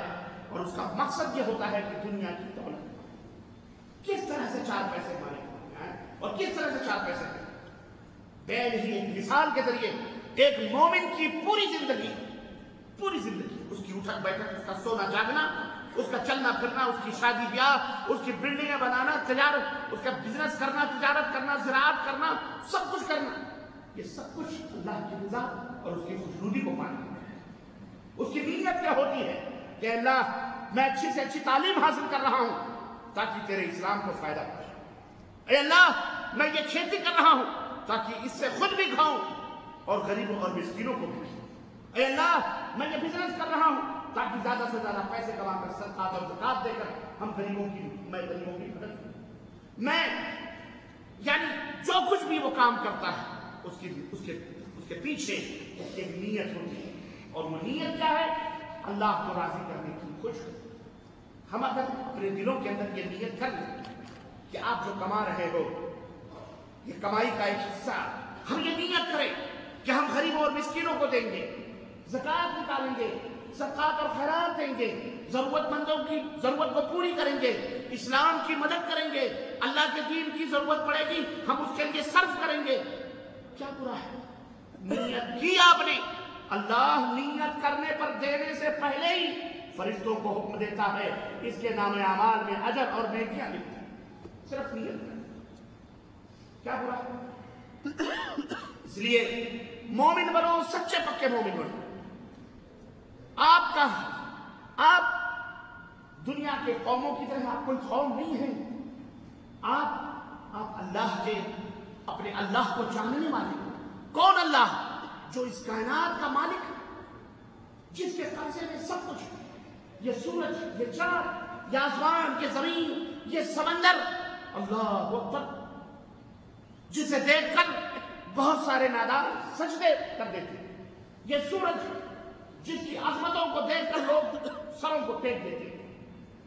اور اس کا مقصد یہ ہوتا ہے کہ دنیا کی دولت کس طرح سے چار پیسے کمائے اور کس طرح سے چار پیسے بیل ہی ایک مثال کے ذریعے ایک مومن کی پوری زندگی اس کی اٹھک بیٹھک، اس کا سونا جاگنا اس کا چلنا پھرنا، اس کی شادی بیاہ، اس کی بلڈنگیں بنانا، تجارت، اس کا بزنس کرنا، تجارت کرنا، زراعت کرنا، سب کچھ کرنا، یہ سب کچھ اللہ کی رضا اور اس کی خوشنودی کو پانا ہے۔ اس کی نیت کیا ہوتی ہے کہ اللہ میں اچھی سے اچھی تعلیم حاصل کر رہا ہوں تاکہ تیرے اسلام کو فائدہ پہنچے، اے اللہ میں یہ کھیتی کر رہا ہوں تاکہ اس سے خود بھی کھاؤں اور غریبوں اور مسکینوں کو بھی، اے اللہ میں یہ بزنس کر رہا ہوں تاکہ زیادہ سے زیادہ پیسے کما کر صدقات اور زکات دے کر میں غریبوں کی مدد کروں۔ میں یعنی جو کچھ بھی وہ کام کرتا ہے اس کے پیچھے اس کی ایک نیت ہوتی ہے، اور وہ نیت کیا ہے؟ اللہ کو راضی کرنے کی، خوش کرنے۔ ہم اگر اپنے دلوں کے اندر یہ نیت کر لیں کہ آپ جو کما رہے ہو یہ کمائی کا ایک حصہ، ہم یہ نیت کریں کہ ہم غریبوں اور مسکینوں کو دیں گے، زکات نکالیں گے، صدقات اور خیرات دیں گے، ضرورت مندوں کی ضرورت کو پوری کریں گے، اسلام کی مدد کریں گے، اللہ کے دین کی ضرورت پڑے گی ہم اس کے لیے صرف کریں گے، کیا برا ہے؟ نیت کی آپ نے، اللہ نیت کرنے پر دینے سے پہلے ہی فرشتوں کو حکم دیتا ہے اس کے نام اعمال میں اجر اور نیکیاں لکھتا ہے، صرف نیت کریں، کیا برا ہے؟ اس لیے مومن بنو، سچے پکے مومن بنو۔ آپ دنیا کے قوموں کی طرح آپ کوئی قوم نہیں ہے، آپ اللہ کے اپنے اللہ کو جاننے والے۔ کون اللہ؟ جو اس کائنات کا مالک ہے، جس کے قبضے میں سب کچھ، یہ سورج، یہ چاند، یہ آسمان، یہ زمین، یہ سمندر، اللہ اکبر، جسے دیکھ کر بہت سارے نادان سجدے کر دیتے ہیں، یہ سورج جس کی عظمتوں کو دیکھ کر لوگ سروں کو ٹیک دیتے ہیں،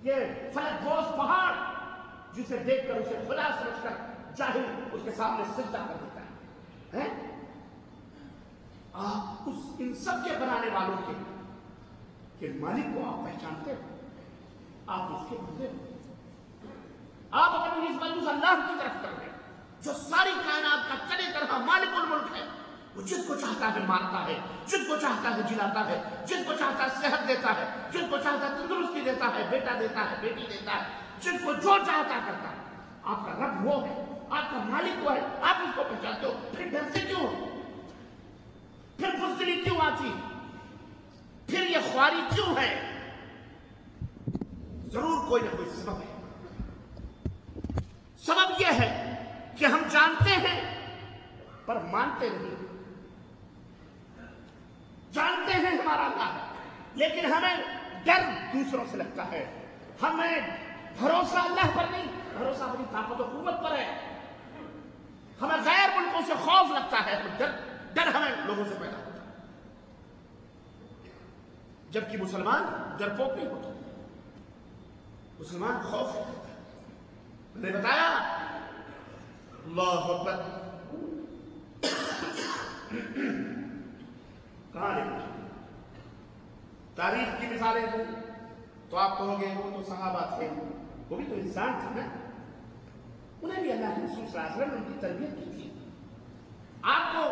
یہ فلک گوش پہاڑ جسے دیکھ کر اسے خدا سمجھ کر جاہل اس کے سامنے سجدہ کر دیتا ہے۔ آپ ان سب کے بنانے والوں کے مالک کو آپ پہچانتے ہو، آپ اس کے بندے ہو، آپ اپنی نسبت اس اللہ کی طرف کر رہے ہیں جو ساری کائنات کا چلے طرح مالک الملک ہے، وہ جس کو چاہتا ہے مارتا ہے، جس کو چاہتا ہے جلاتا ہے، جس کو چاہتا ہے صحت دیتا ہے، جس کو چاہتا ہے تندرستی دیتا ہے، بیٹا دیتا ہے، بیٹی دیتا ہے، جس کو جو چاہتا کرتا ہے۔ آپ کا رب وہ ہے، آپ کا مالک وہ ہے، آپ اس کو پہچانتے ہو، پھر ڈرتے کیوں ہو؟ پھر بزدلی کیوں آتی؟ پھر یہ خواری کیوں ہے؟ ضرور کوئی نہ کوئی سبب ہے۔ سبب یہ ہے کہ ہم جانتے ہیں پر مانتے نہیں، جانتے ہیں ہمارا اللہ ہے لیکن ہمیں ڈر دوسروں سے لگتا ہے، ہمیں بھروسہ اللہ پر نہیں، بھروسہ اپنی طاقت و قوت پر ہے، ہمیں غیر ملکوں سے خوف لگتا ہے، ڈر ہمیں لوگوں سے پیدا ہوتا ہے، جبکہ مسلمان ڈرپوک نہیں ہوتا، مسلمان خوف ہے۔ میں نے بتایا اللہ اکبر، کہاں لکھا؟ تاریخ کی مثالیں دوں تو آپ کہو گے وہ تو صحابہ تھے، وہ بھی تو انسان تھے نا، انہیں بھی اللہ کے رسول صلی اللہ علیہ وسلم نے ان کی تربیت کی تھی۔ آپ کو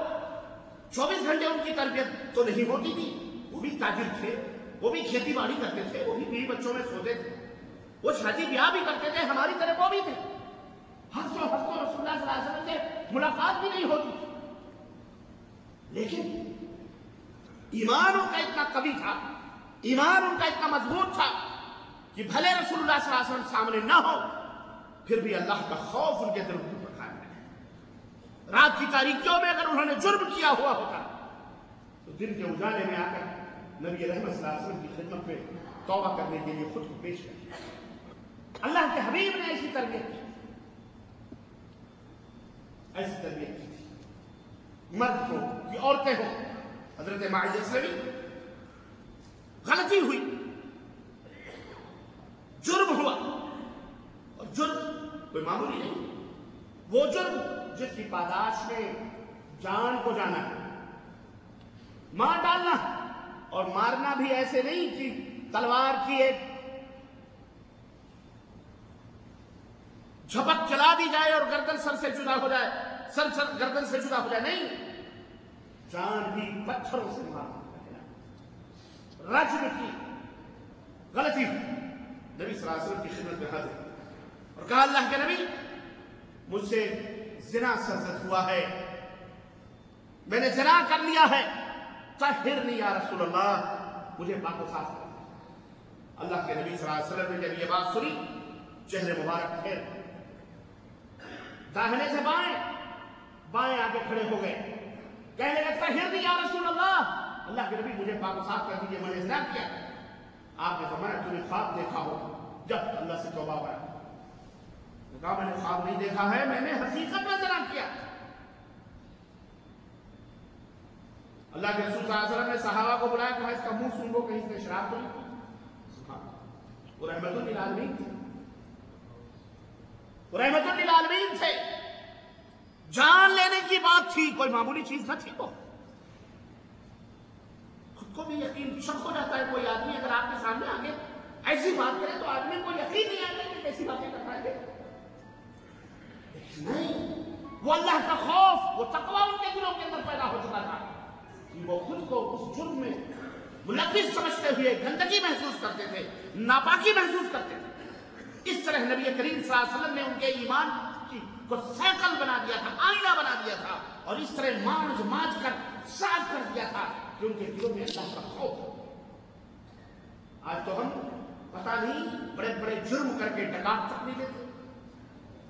24 گھنٹے ان کی تربیت تو نہیں ہوتی تھی، وہ بھی تاجر تھے، وہ بھی کھیتی باڑی کرتے تھے، وہ بھی بیوی بچوں میں سوتے تھے، وہ شادی بیاہ بھی کرتے تھے، ہماری طرح وہ بھی تھے، ہفتوں رسول اللہ صلی اللہ علیہ وسلم سے ملاقات بھی نہیں ہوتی تھی، لیکن ایمان ان کا اتنا قوی تھا، ایمان ان کا اتنا مضبوط تھا کہ بھلے رسول اللہ صلی اللہ علیہ وسلم سامنے نہ ہو پھر بھی اللہ کا خوف ان کے دل پر قائم ہے۔ رات کی تاریکیوں میں اگر انہوں نے جرم کیا ہوا ہوتا تو دن کے اجالے میں آ کر نبی رحمت صلی اللہ علیہ وسلم کی خدمت میں توبہ کرنے کے لیے خود کو پیش کر دیا۔ اللہ کے حبیب نے ایسی تربیت کی، ایسی تربیت کی تھی، مرد ہو کہ عورتیں ہوں۔ حضرت معاذ اسلمی غلطی ہوئی، جرم ہوا، اور جرم کوئی معمولی نہیں، وہ جرم جس کی پاداش میں جان کو جانا ہے، مار ڈالنا، اور مارنا بھی ایسے نہیں کہ تلوار کی ایک جھپک چلا دی جائے اور گردن سر سے جدا ہو جائے، سر گردن سے جدا ہو جائے، نہیں، جان بھی پتھروں سے مارنا ہے۔ رجم کی غلطی نبی صلی اللہ علیہ وسلم کی خدمت میں حاضر اور کہا اللہ کے نبی مجھ سے زنا سرزد ہوا ہے، میں نے زنا کر لیا ہے، طہرنی یا رسول اللہ، مجھے پاک و صاف کر۔ اللہ کے نبی صلی اللہ علیہ وسلم نے جب یہ بات سنی چہرے مبارک پھیر داہنے سے بائیں بائیں آگے کھڑے ہو گئے، کہنے لگے طہرنی یا رسول اللہ، اللہ کے نبی مجھے پاک و صاف کر دیجیے، میں نے زنا کیا۔ آپ نے فرمایا تم نے خواب دیکھا ہوگا، جب اللہ سے توبہ کرا۔ کہا میں نے خواب نہیں دیکھا ہے، میں نے حقیقت میں زنا کیا۔ اللہ کے رسول صلی اللہ علیہ وسلم نے صحابہ کو بلایا، کہا اس کا منہ سونگو کہیں اس نے شراب تو نہیں۔ وہ رحمت للعالمین تھے، وہ رحمت للعالمین تھے، جان لینے کی بات تھی، کوئی معمولی چیز نہ تھی۔ وہ خود کو بھی یقین شک ہو جاتا ہے، کوئی آدمی اگر آپ کے سامنے آگے ایسی بات کرے تو آدمی کو یقین نہیں آتا کہ کیسی باتیں کر پائیں گے، نہیں، وہ اللہ کا خوف، وہ تقوی ان کے دلوں کے اندر پیدا ہو چکا تھا کہ وہ خود کو اس جرم میں ملوث سمجھتے ہوئے گندگی محسوس کرتے تھے، ناپاکی محسوس کرتے تھے۔ اس طرح نبی کریم صلی اللہ علیہ وسلم نے ان کے ایمان کو سیکل بنا دیا تھا، آئینہ بنا دیا تھا، اور اس طرح مانچ کر صاف کر دیا تھا کہ ان کے دلوں میں اللہ کا خوف۔ آج تو ہم پتہ نہیں بڑے بڑے جرم کر کے ڈکیت تک نہیں لیتے،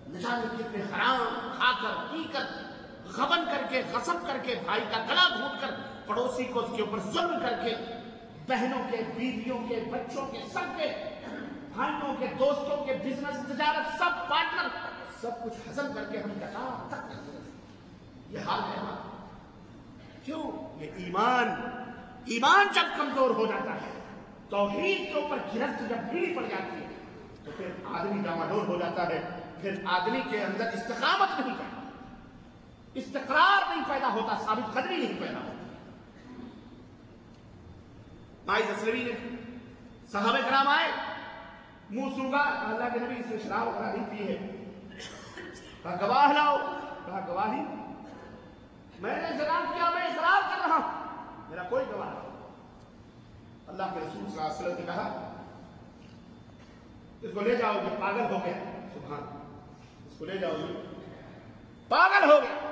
نہ جانے کتنے حرام کھا کر پی کر غبن کر کے غصب کر کے بھائی کا گلا گھونٹ کر پڑوسی کو اس کے اوپر ظلم کر کے بہنوں کے بیویوں کے بچوں کے سب کے بھائیوں کے دوستوں کے بزنس تجارت سب پارٹنر سب کچھ ہضم کر کے ہم ڈکیت تک کرتے ہیں۔ یہ حال ہے ہمارا۔ کیوں؟ یہ ایمان جب کمزور ہو جاتا ہے، توحید کے اوپر گرفت جب بھیڑی پڑ جاتی ہے تو پھر آدمی ڈاواڈول ہو جاتا ہے، پھر آدمی کے اندر استقامت نہیں پیدا، استقرار نہیں پیدا ہوتا، ثابت قدمی نہیں پیدا ہوتا۔ ماعز اسلمی نے صحابہ کرام آئے، منہ سونگا، اللہ کے نبی اس نے شراب وغیرہ نہیں پی ہے، کہا گواہ لاؤ، کہا گواہی میں نے زنا کیا، میں اقرار کر رہا ہوں، میرا کوئی گواہ نہیں۔ اللہ کے رسول صلی اللہ علیہ وسلم نے کہا اس کو لے جاؤ، یہ پاگل ہو گیا، سبحان، اس کو لے جاؤ، یہ پاگل ہو گیا۔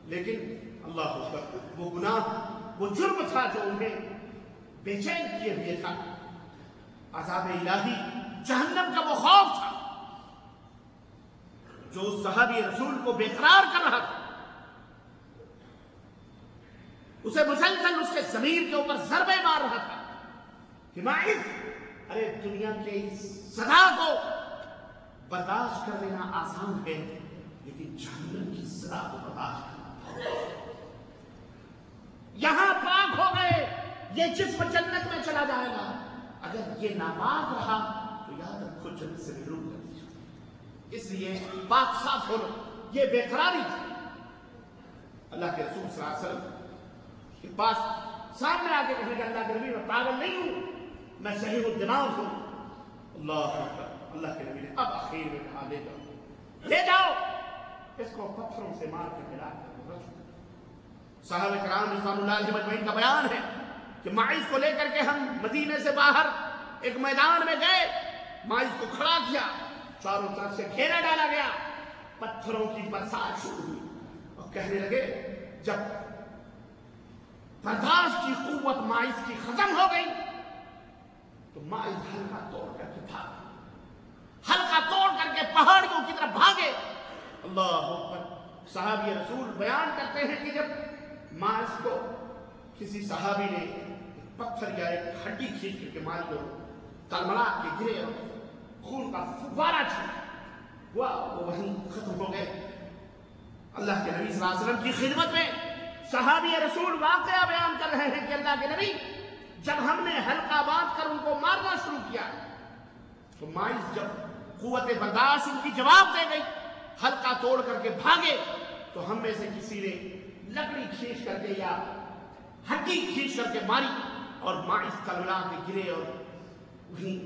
لیکن اللہ اکبر، وہ گناہ، وہ جرم تھا جو انہیں بے چین کیے ہوئے تھا، عذاب الہی، جہنم کا وہ خوف تھا جو صحابی رسول کو بے قرار کر رہا تھا، اسے مسلسل اس کے ضمیر کے اوپر ضربے مار رہا تھا کہ ماعز، ارے دنیا کے اس سزا کو برداشت کر لینا آسان ہے، لیکن جہنم کی سزا کو برداشت کرنا، یہاں پاک ہو گئے، یہ جسم جنت میں چلا جائے گا، اگر یہ ناپاک رہا تو یاد رکھو جنت سے محروم کر دیا، اس لیے پاک صاف ہو لو۔ یہ بے قراری تھی۔ اللہ کے رسول صلی اللہ علیہ وسلم کے پاس سامنے آ کے کہنے کہ اللہ کے نبی میں پاگل نہیں ہوں، میں صحیح الدماغ ہوں۔ اللہ اکبر، اللہ کے نبی نے اب اخیر میں کہا لے جاؤ، لے جاؤ، اس کو پتھروں سے مار کے ہلا کر رکھ۔ صحابہ کرام رضوان اللہ علیہم اجمعین کا بیان ہے کہ ماعز کو لے کر کے ہم مدینے سے باہر ایک میدان میں گئے، ماعز کو کھڑا کیا، چاروں طرف سے گھیرا ڈالا گیا، پتھروں کی برسات شروع ہوئی، اور کہنے لگے جب برداشت کی قوت ماعز کی ختم ہو گئی تو ماعز حلقہ توڑ کر کے بھاگے، حلقہ توڑ کر کے پہاڑیوں کی طرف بھاگے۔ اللہ اکبر۔ صحابی رسول بیان کرتے ہیں کہ جب ماعز کو کسی صحابی نے پتھر یا ایک ہڈی کھینچ کر کے مار دو، تلمڑا کے گرے اور خون کا فوارہ ہوا، وہ وہیں ختم ہو گئے۔ اللہ کے نبی صلی اللہ علیہ وسلم کی خدمت میں صحابی رسول واقعہ بیان کر رہے ہیں کہ اللہ کے نبی جب ہم نے حلقہ باندھ کر ان کو مارنا شروع کیا تو ماعز جب قوت برداشت ان کی جواب دے گئی، حلقہ توڑ کر کے بھاگے، تو ہم میں سے کسی نے لکڑی کھینچ کر کے یا ہڈی کھینچ کر کے ماری، اور ماعز تلمڑا کے گرے اور وہیں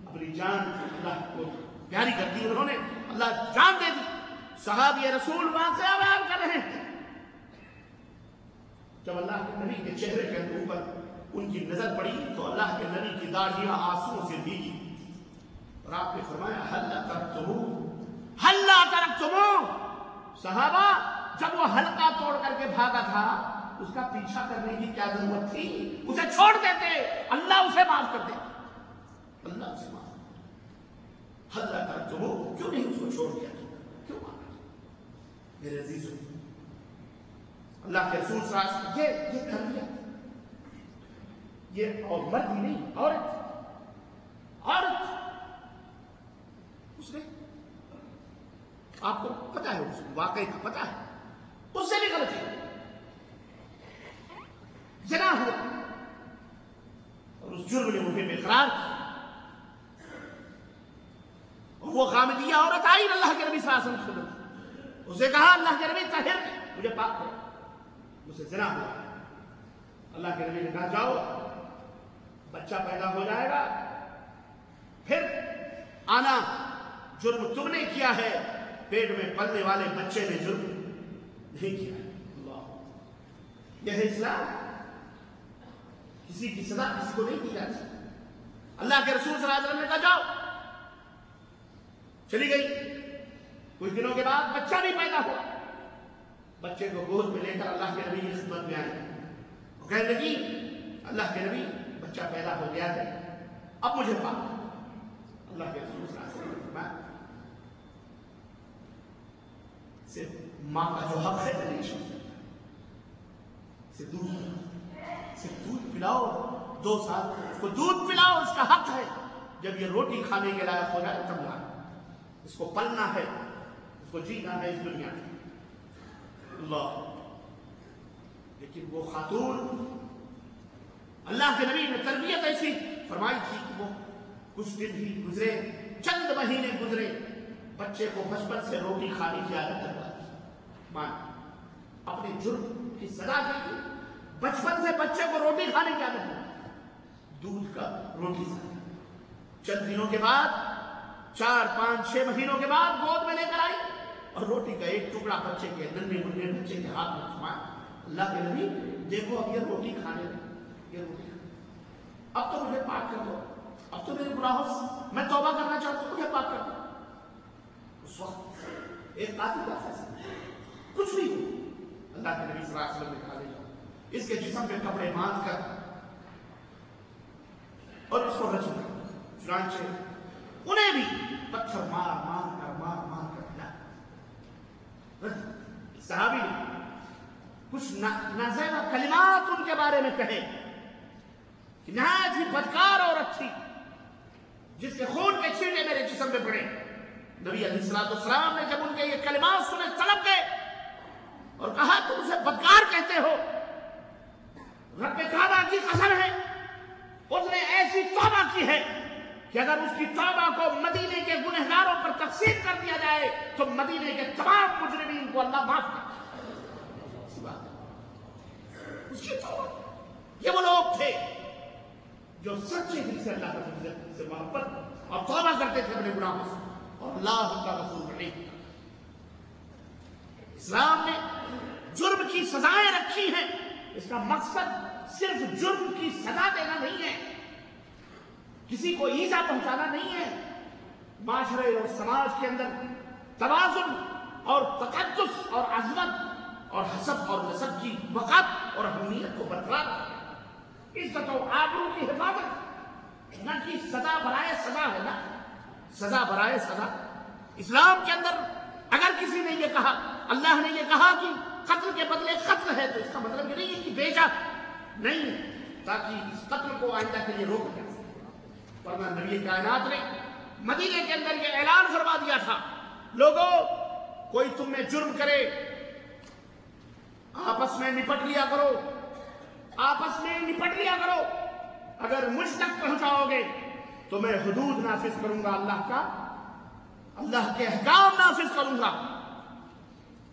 اپنی جان اللہ کو پیاری کر دی، انہوں نے اللہ جان دے دی۔ صحابی رسول واقعہ بیان کر رہے ہیں جب اللہ کے نبی کے چہرے کے اوپر ان کی نظر پڑی تو اللہ کے نبی کی داڑھیاں آنسوؤں سے بھیگی اور آپ نے فرمایا ہلا ترکتموہ صحابہ جب وہ حلقہ توڑ کر کے بھاگا تھا اس کا پیچھا کرنے کی کیا ضرورت تھی؟ اسے چھوڑ دیتے، اللہ اسے معاف کر دیتا، اللہ اسے معاف۔ ہلا ترکتموہ، کیوں نہیں اس کو چھوڑ دیا؟ کیوں مانا؟ میرے عزیزوں، اللہ کے رسول صلی اللہ علیہ وسلم یہ تربیت، یہ اور مرد ہی نہیں، عورت اس نے، آپ کو پتا ہے، اس واقعے کا پتا ہے، اس سے بھی غلط ہے، زنا ہوا اور اس جرم نے مجھے بے قرار کیا، اور وہ خامدیہ عورت آئی اللہ کے نبی صلی اللہ علیہ وسلم سے، اسے کہا اللہ کے نبی طاہر مجھے پاک کرو، مجھ سے زنا ہوا۔ اللہ کے نبی نے کہا جاؤ، بچہ پیدا ہو جائے گا، پھر آنا، جرم تم نے کیا ہے، پیٹ میں پلنے والے بچے نے جرم نہیں کیا ہے۔ اللہ، یہ ہے اسلام، کسی کی سزا کسی کو نہیں دی جاتی۔ اللہ کے رسول صلی اللہ علیہ وسلم نے کہا جاؤ، چلی گئی، کچھ دنوں کے بعد بچہ بھی پیدا ہوا، بچے کو گود میں لے کر اللہ کے نبی کی خدمت میں آئی، وہ کہنے لگی اللہ کے نبی بچہ پیدا ہو گیا ہے، اب مجھے پاک۔ اللہ کے رسول صلی اللہ علیہ وسلم نے فرمایا صرف ماں کا جو حق ہے نہیں چھوڑ سکتا، صرف دودھ پلاؤ، 2 سال اس کو دودھ پلاؤ، اس کا حق ہے، جب یہ روٹی کھانے کے لائق ہو جائے تب لانا، اس کو پلنا ہے، اس کو جینا ہے اس دنیا میں۔ اللہ، لیکن وہ خاتون، اللہ کے نبی نے تربیت ایسی فرمائی تھی کہ وہ کچھ دن ہی گزرے، چند مہینے گزرے، بچے کو بچپن سے روٹی کھانے کی عادت کروا دی، مان اپنے جرم کی سزا دی، بچپن سے بچے کو روٹی کھانے کی عادت کروا، دودھ کا روٹی سے چند دنوں کے بعد، 4 5 6 مہینوں کے بعد گود میں لے کر آئی اور روٹی کا ایک ٹکڑا بچے کے ننھے منھے بچے کے ہاتھ میں تھمایا۔ اللہ کے نبی دیکھو اب یہ روٹی کھانے لگے، یہ روٹی اب تو مجھے پاک کر دو، اب تو میرے گناہوں سے میں توبہ کرنا چاہتا ہوں، مجھے پاک کر دو۔ اس وقت ایک قاضی کا فیصلہ، کچھ بھی ہو، اللہ کے نبی صلی اللہ علیہ وسلم نے کہا لے جاؤ، اس کے جسم پہ کپڑے باندھ کر اور اس کو رجم کر، چنانچہ انہیں بھی پتھر مار کر ملا۔ صحابی نے کچھ نازیبا کلمات ان کے بارے میں کہے کہ نہایت ہی بدکار عورت تھی جس کے خون کے چھینٹے میرے جسم پہ پڑے۔ نبی علیہ السلام نے جب ان کے یہ کلمات سنے تڑپ گئے اور کہا تم اسے بدکار کہتے ہو، رب کعبہ کی قسم ہے اس نے ایسی توبہ کی ہے کہ اگر اس کی توبہ کو مدینے کے گنہگاروں پر تقسیم کر دیا جائے تو مدینے کے تمام مجرمین کو اللہ معاف کر دے۔ اس کی توبہ، یہ وہ لوگ تھے جو سچے دل سے اللہ سے محبت اور توبہ کرتے تھے اپنے گناہوں سے، اور اللہ کا رسول نہیں۔ اسلام نے جرم کی سزائیں رکھی ہیں، اس کا مقصد صرف جرم کی سزا دینا نہیں ہے، کسی کو ایذا پہنچانا نہیں ہے، معاشرے اور سماج کے اندر توازن اور تقدس اور عظمت اور حسب اور نسب کی وقت اور اہمیت کو برقرار رکھنا، عزت و آبرو کی حفاظت، نہ کہ سزا برائے سزا ہے، نا سزا برائے سزا۔ اسلام کے اندر اگر کسی نے یہ کہا، اللہ نے یہ کہا کہ قتل کے بدلے قتل ہے، تو اس کا مطلب یہ نہیں ہے کہ بیجا نہیں، تاکہ اس قتل کو آئندہ کے لیے روک جا سکے۔ ورنہ نبی کائنات نے مدینے کے اندر یہ اعلان فرما دیا تھا، لوگوں کوئی تم میں جرم کرے آپس میں نپٹ لیا کرو، آپس میں نپٹ لیا کرو، اگر مجھ تک پہنچاؤ گے تو میں حدود نافذ کروں گا، اللہ کے احکام نافذ کروں گا،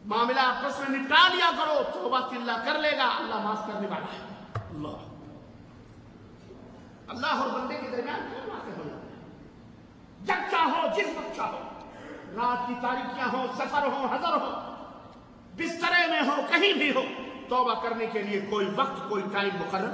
معاملہ آپس میں نپٹا لیا کرو، توبہ اللہ کر لے گا، اللہ معاف کرنے والا ہے۔ اللہ اور بندے کے درمیان کون واقع ہو جاتا ہے؟ جب چاہو جس وقت چاہو، رات کی تاریکیاں ہو، سفر ہو، حضر ہو، بسترے میں ہو، کہیں بھی ہو، توبہ کرنے کے لیے کوئی وقت کوئی ٹائم مقرر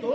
2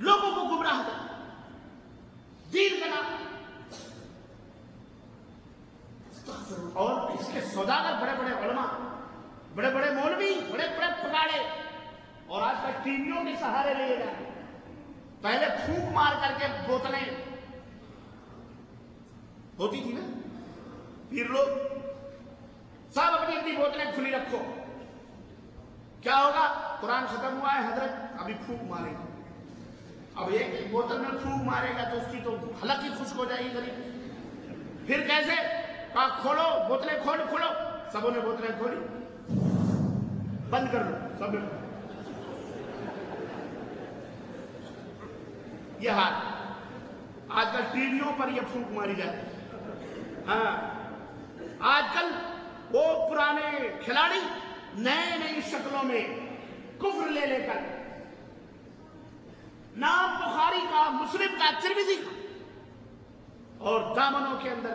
لوگوں کو گمراہ کر دین کا نام. اور اس کے سوداگر بڑے بڑے علماء، بڑے بڑے مولوی، بڑے بڑے پگاڑے، اور آج تک ٹیویوں کے سہارے لیے جائیں. پہلے پھونک مار کر کے بوتلیں ہوتی تھی نا، پھر لوگ سب اپنی اپنی بوتلیں کھلی رکھو. کیا ہوگا؟ قرآن ختم ہوا ہے حضرت، ابھی پھونک مارے گا. اب ایک بوتل میں پھونک مارے گا تو اس کی تو حلق ہی خشک ہو جائے گی غریب. پھر کیسے؟ کہا کھولو بوتلیں، کھولو. سبوں نے بوتلیں کھولی، بند کر لو سب. یہ حال آج کل ٹی ویوں پر یہ پھونک ماری جاتی ہے. ہاں، آج کل وہ پرانے کھلاڑی نئے نئی شکلوں میں کفر لے لے کر نام بخاری کا، مسلم کا، ترمذی کا، اور دامنوں کے اندر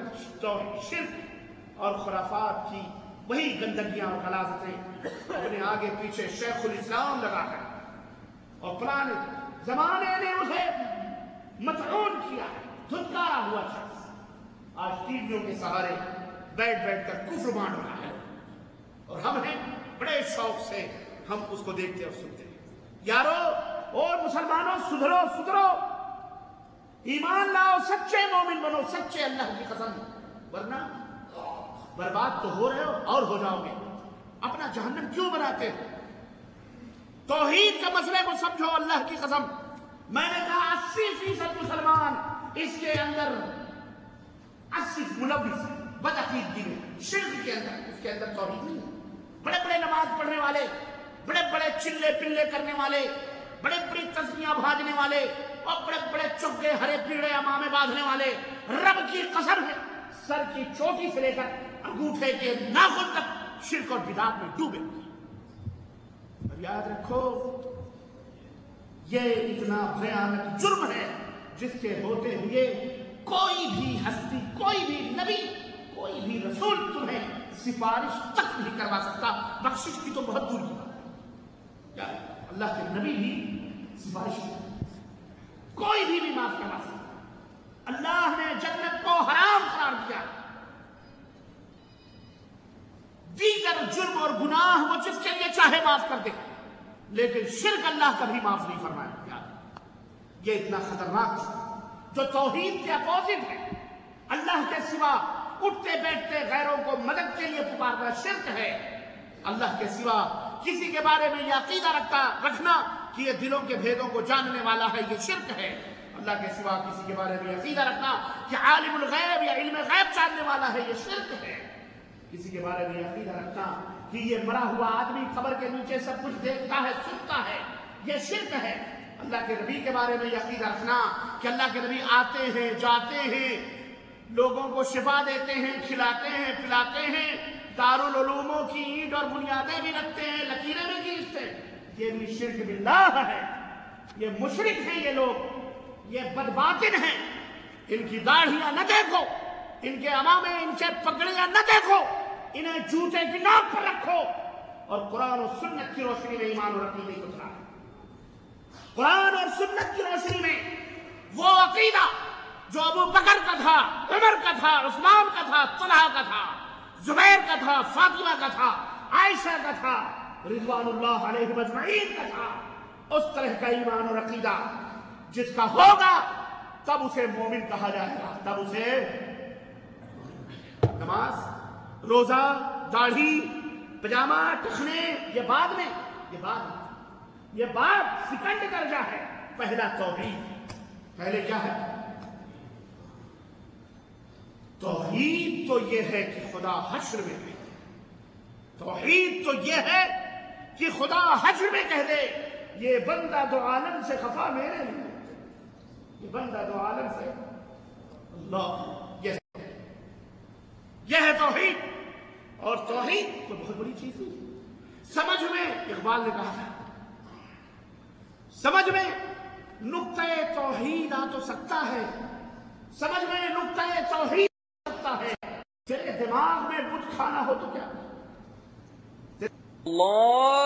شرک اور خرافات کی وہی گندگیاں اور غلاظتیں اپنے آگے پیچھے شیخ الاسلام لگا کر، اور پرانے زمانے نے اسے مطعون کیا، دھتکارا ہوا شخص آج ٹی ویوں کے سہارے بیٹھ بیٹھ کر کفر بانٹ رہا ہے. اور ہم ہیں بڑے شوق سے ہم اس کو دیکھتے اور سنتے ہیں. یارو اور مسلمانوں، سدھرو، ایمان لاؤ، سچے مومن بنو، سچے اللہ کی قسم، ورنہ برباد تو ہو رہے ہو اور ہو جاؤ گے. اپنا جہنم کیوں بناتے ہو؟ توحید کے مسئلے کو سمجھو. اللہ کی قسم، میں نے کہا 80% مسلمان اس کے اندر 80 ملوث بدعقیدگی میں، شرک کے اندر، اس کے اندر توحید نہیں ہے. بڑے بڑے نماز پڑھنے والے، بڑے بڑے چلے پلے کرنے والے، بڑے بڑی تسبیحاں بھاجنے والے، اور بڑے بڑے چگے ہرے پیڑے امامے باندھنے والے، رب کی قسم ہے سر کی چوٹی سے لے کر انگوٹھے کے ناخن تک شرک اور بدعت میں ڈوبے. اور یاد رکھو، یہ اتنا بھیانک جرم ہے جس کے ہوتے ہوئے کوئی بھی ہستی، کوئی بھی نبی، کوئی بھی رسول تمہیں سفارش تک نہیں کروا سکتا. بخشش کی تو بہت دور کی بات ہے. اللہ کے نبی بھی سفارش نہیں، کوئی بھی معاف کروا سکتا. اللہ نے جنت کو حرام قرار دیا. دیگر جرم اور گناہ وہ جس کے لیے چاہے معاف کر دے، لیکن شرک اللہ کبھی معاف نہیں فرمایا. یہ اتنا خطرناک جو توحید کے اپوزٹ ہے، اللہ کے سوا اٹھتے بیٹھتے غیروں کو مدد کے لیے پکارنا شرک ہے. اللہ کے سوا کسی کے بارے میں یہ عقیدہ رکھنا کہ یہ دلوں کے بھیدوں کو جاننے والا ہے، یہ شرک ہے. اللہ کے سوا کسی کے بارے میں عقیدہ رکھنا کہ عالم الغیب یا علم غیب جاننے والا ہے، یہ شرک ہے. کسی کے بارے میں عقیدہ رکھنا کہ یہ مرا ہوا آدمی قبر کے نیچے سب کچھ دیکھتا ہے، سنتا ہے، یہ شرک ہے. اللہ کے نبی کے بارے میں عقیدہ رکھنا کہ اللہ کے نبی آتے ہیں، جاتے ہیں، لوگوں کو شفا دیتے ہیں، کھلاتے ہیں، پلاتے ہیں، دارالعلوموں کی اینٹ اور بنیادیں بھی رکھتے ہیں، لکیریں بھی کھینچتے ہیں، یہ بھی شرک باللہ ہے. یہ مشرک ہیں یہ لوگ، یہ بدباطن ہیں. ان کی داڑھیاں نہ دیکھو، ان کے امامے، ان کے پگڑیاں نہ دیکھو، انہیں جوتے کی ناک پر رکھو اور قرآن و سنت کی روشنی میں ایمان اور عقیدے کو اتارو. قرآن اور سنت کی روشنی میں وہ عقیدہ جو ابو بکر کا تھا، عمر کا تھا، عثمان کا تھا، طلحہ کا تھا، زبیر کا تھا، فاطمہ کا تھا، عائشہ کا تھا، رضوان اللہ علیہ اجمعین کا تھا، اس طرح کا ایمان اور عقیدہ جس کا ہوگا تب اسے مومن کہا جائے گا. تب اسے نماز، روزہ، داڑھی، پجامہ، ٹخنے، یہ بعد میں، یہ بات سیکنڈ درجہ ہے. پہلا توحید. پہلے کیا ہے؟ توحید تو یہ ہے کہ خدا حشر میں کہہ دے. توحید تو یہ ہے کہ خدا حشر میں کہہ دے یہ بندہ دو عالم سے خفا میرے لیے، یہ بندہ دو عالم سے اللہ. یہ ہے توحید. اور توحید تو بہت بڑی چیز نہیں. سمجھ میں اقبال نے کہا تھا، سمجھ میں نقطۂ توحید آ تو سکتا ہے، سمجھ میں نقطۂ توحید آ سکتا ہے، تیرے دماغ میں بت کھانا ہو تو کیا؟ اللہ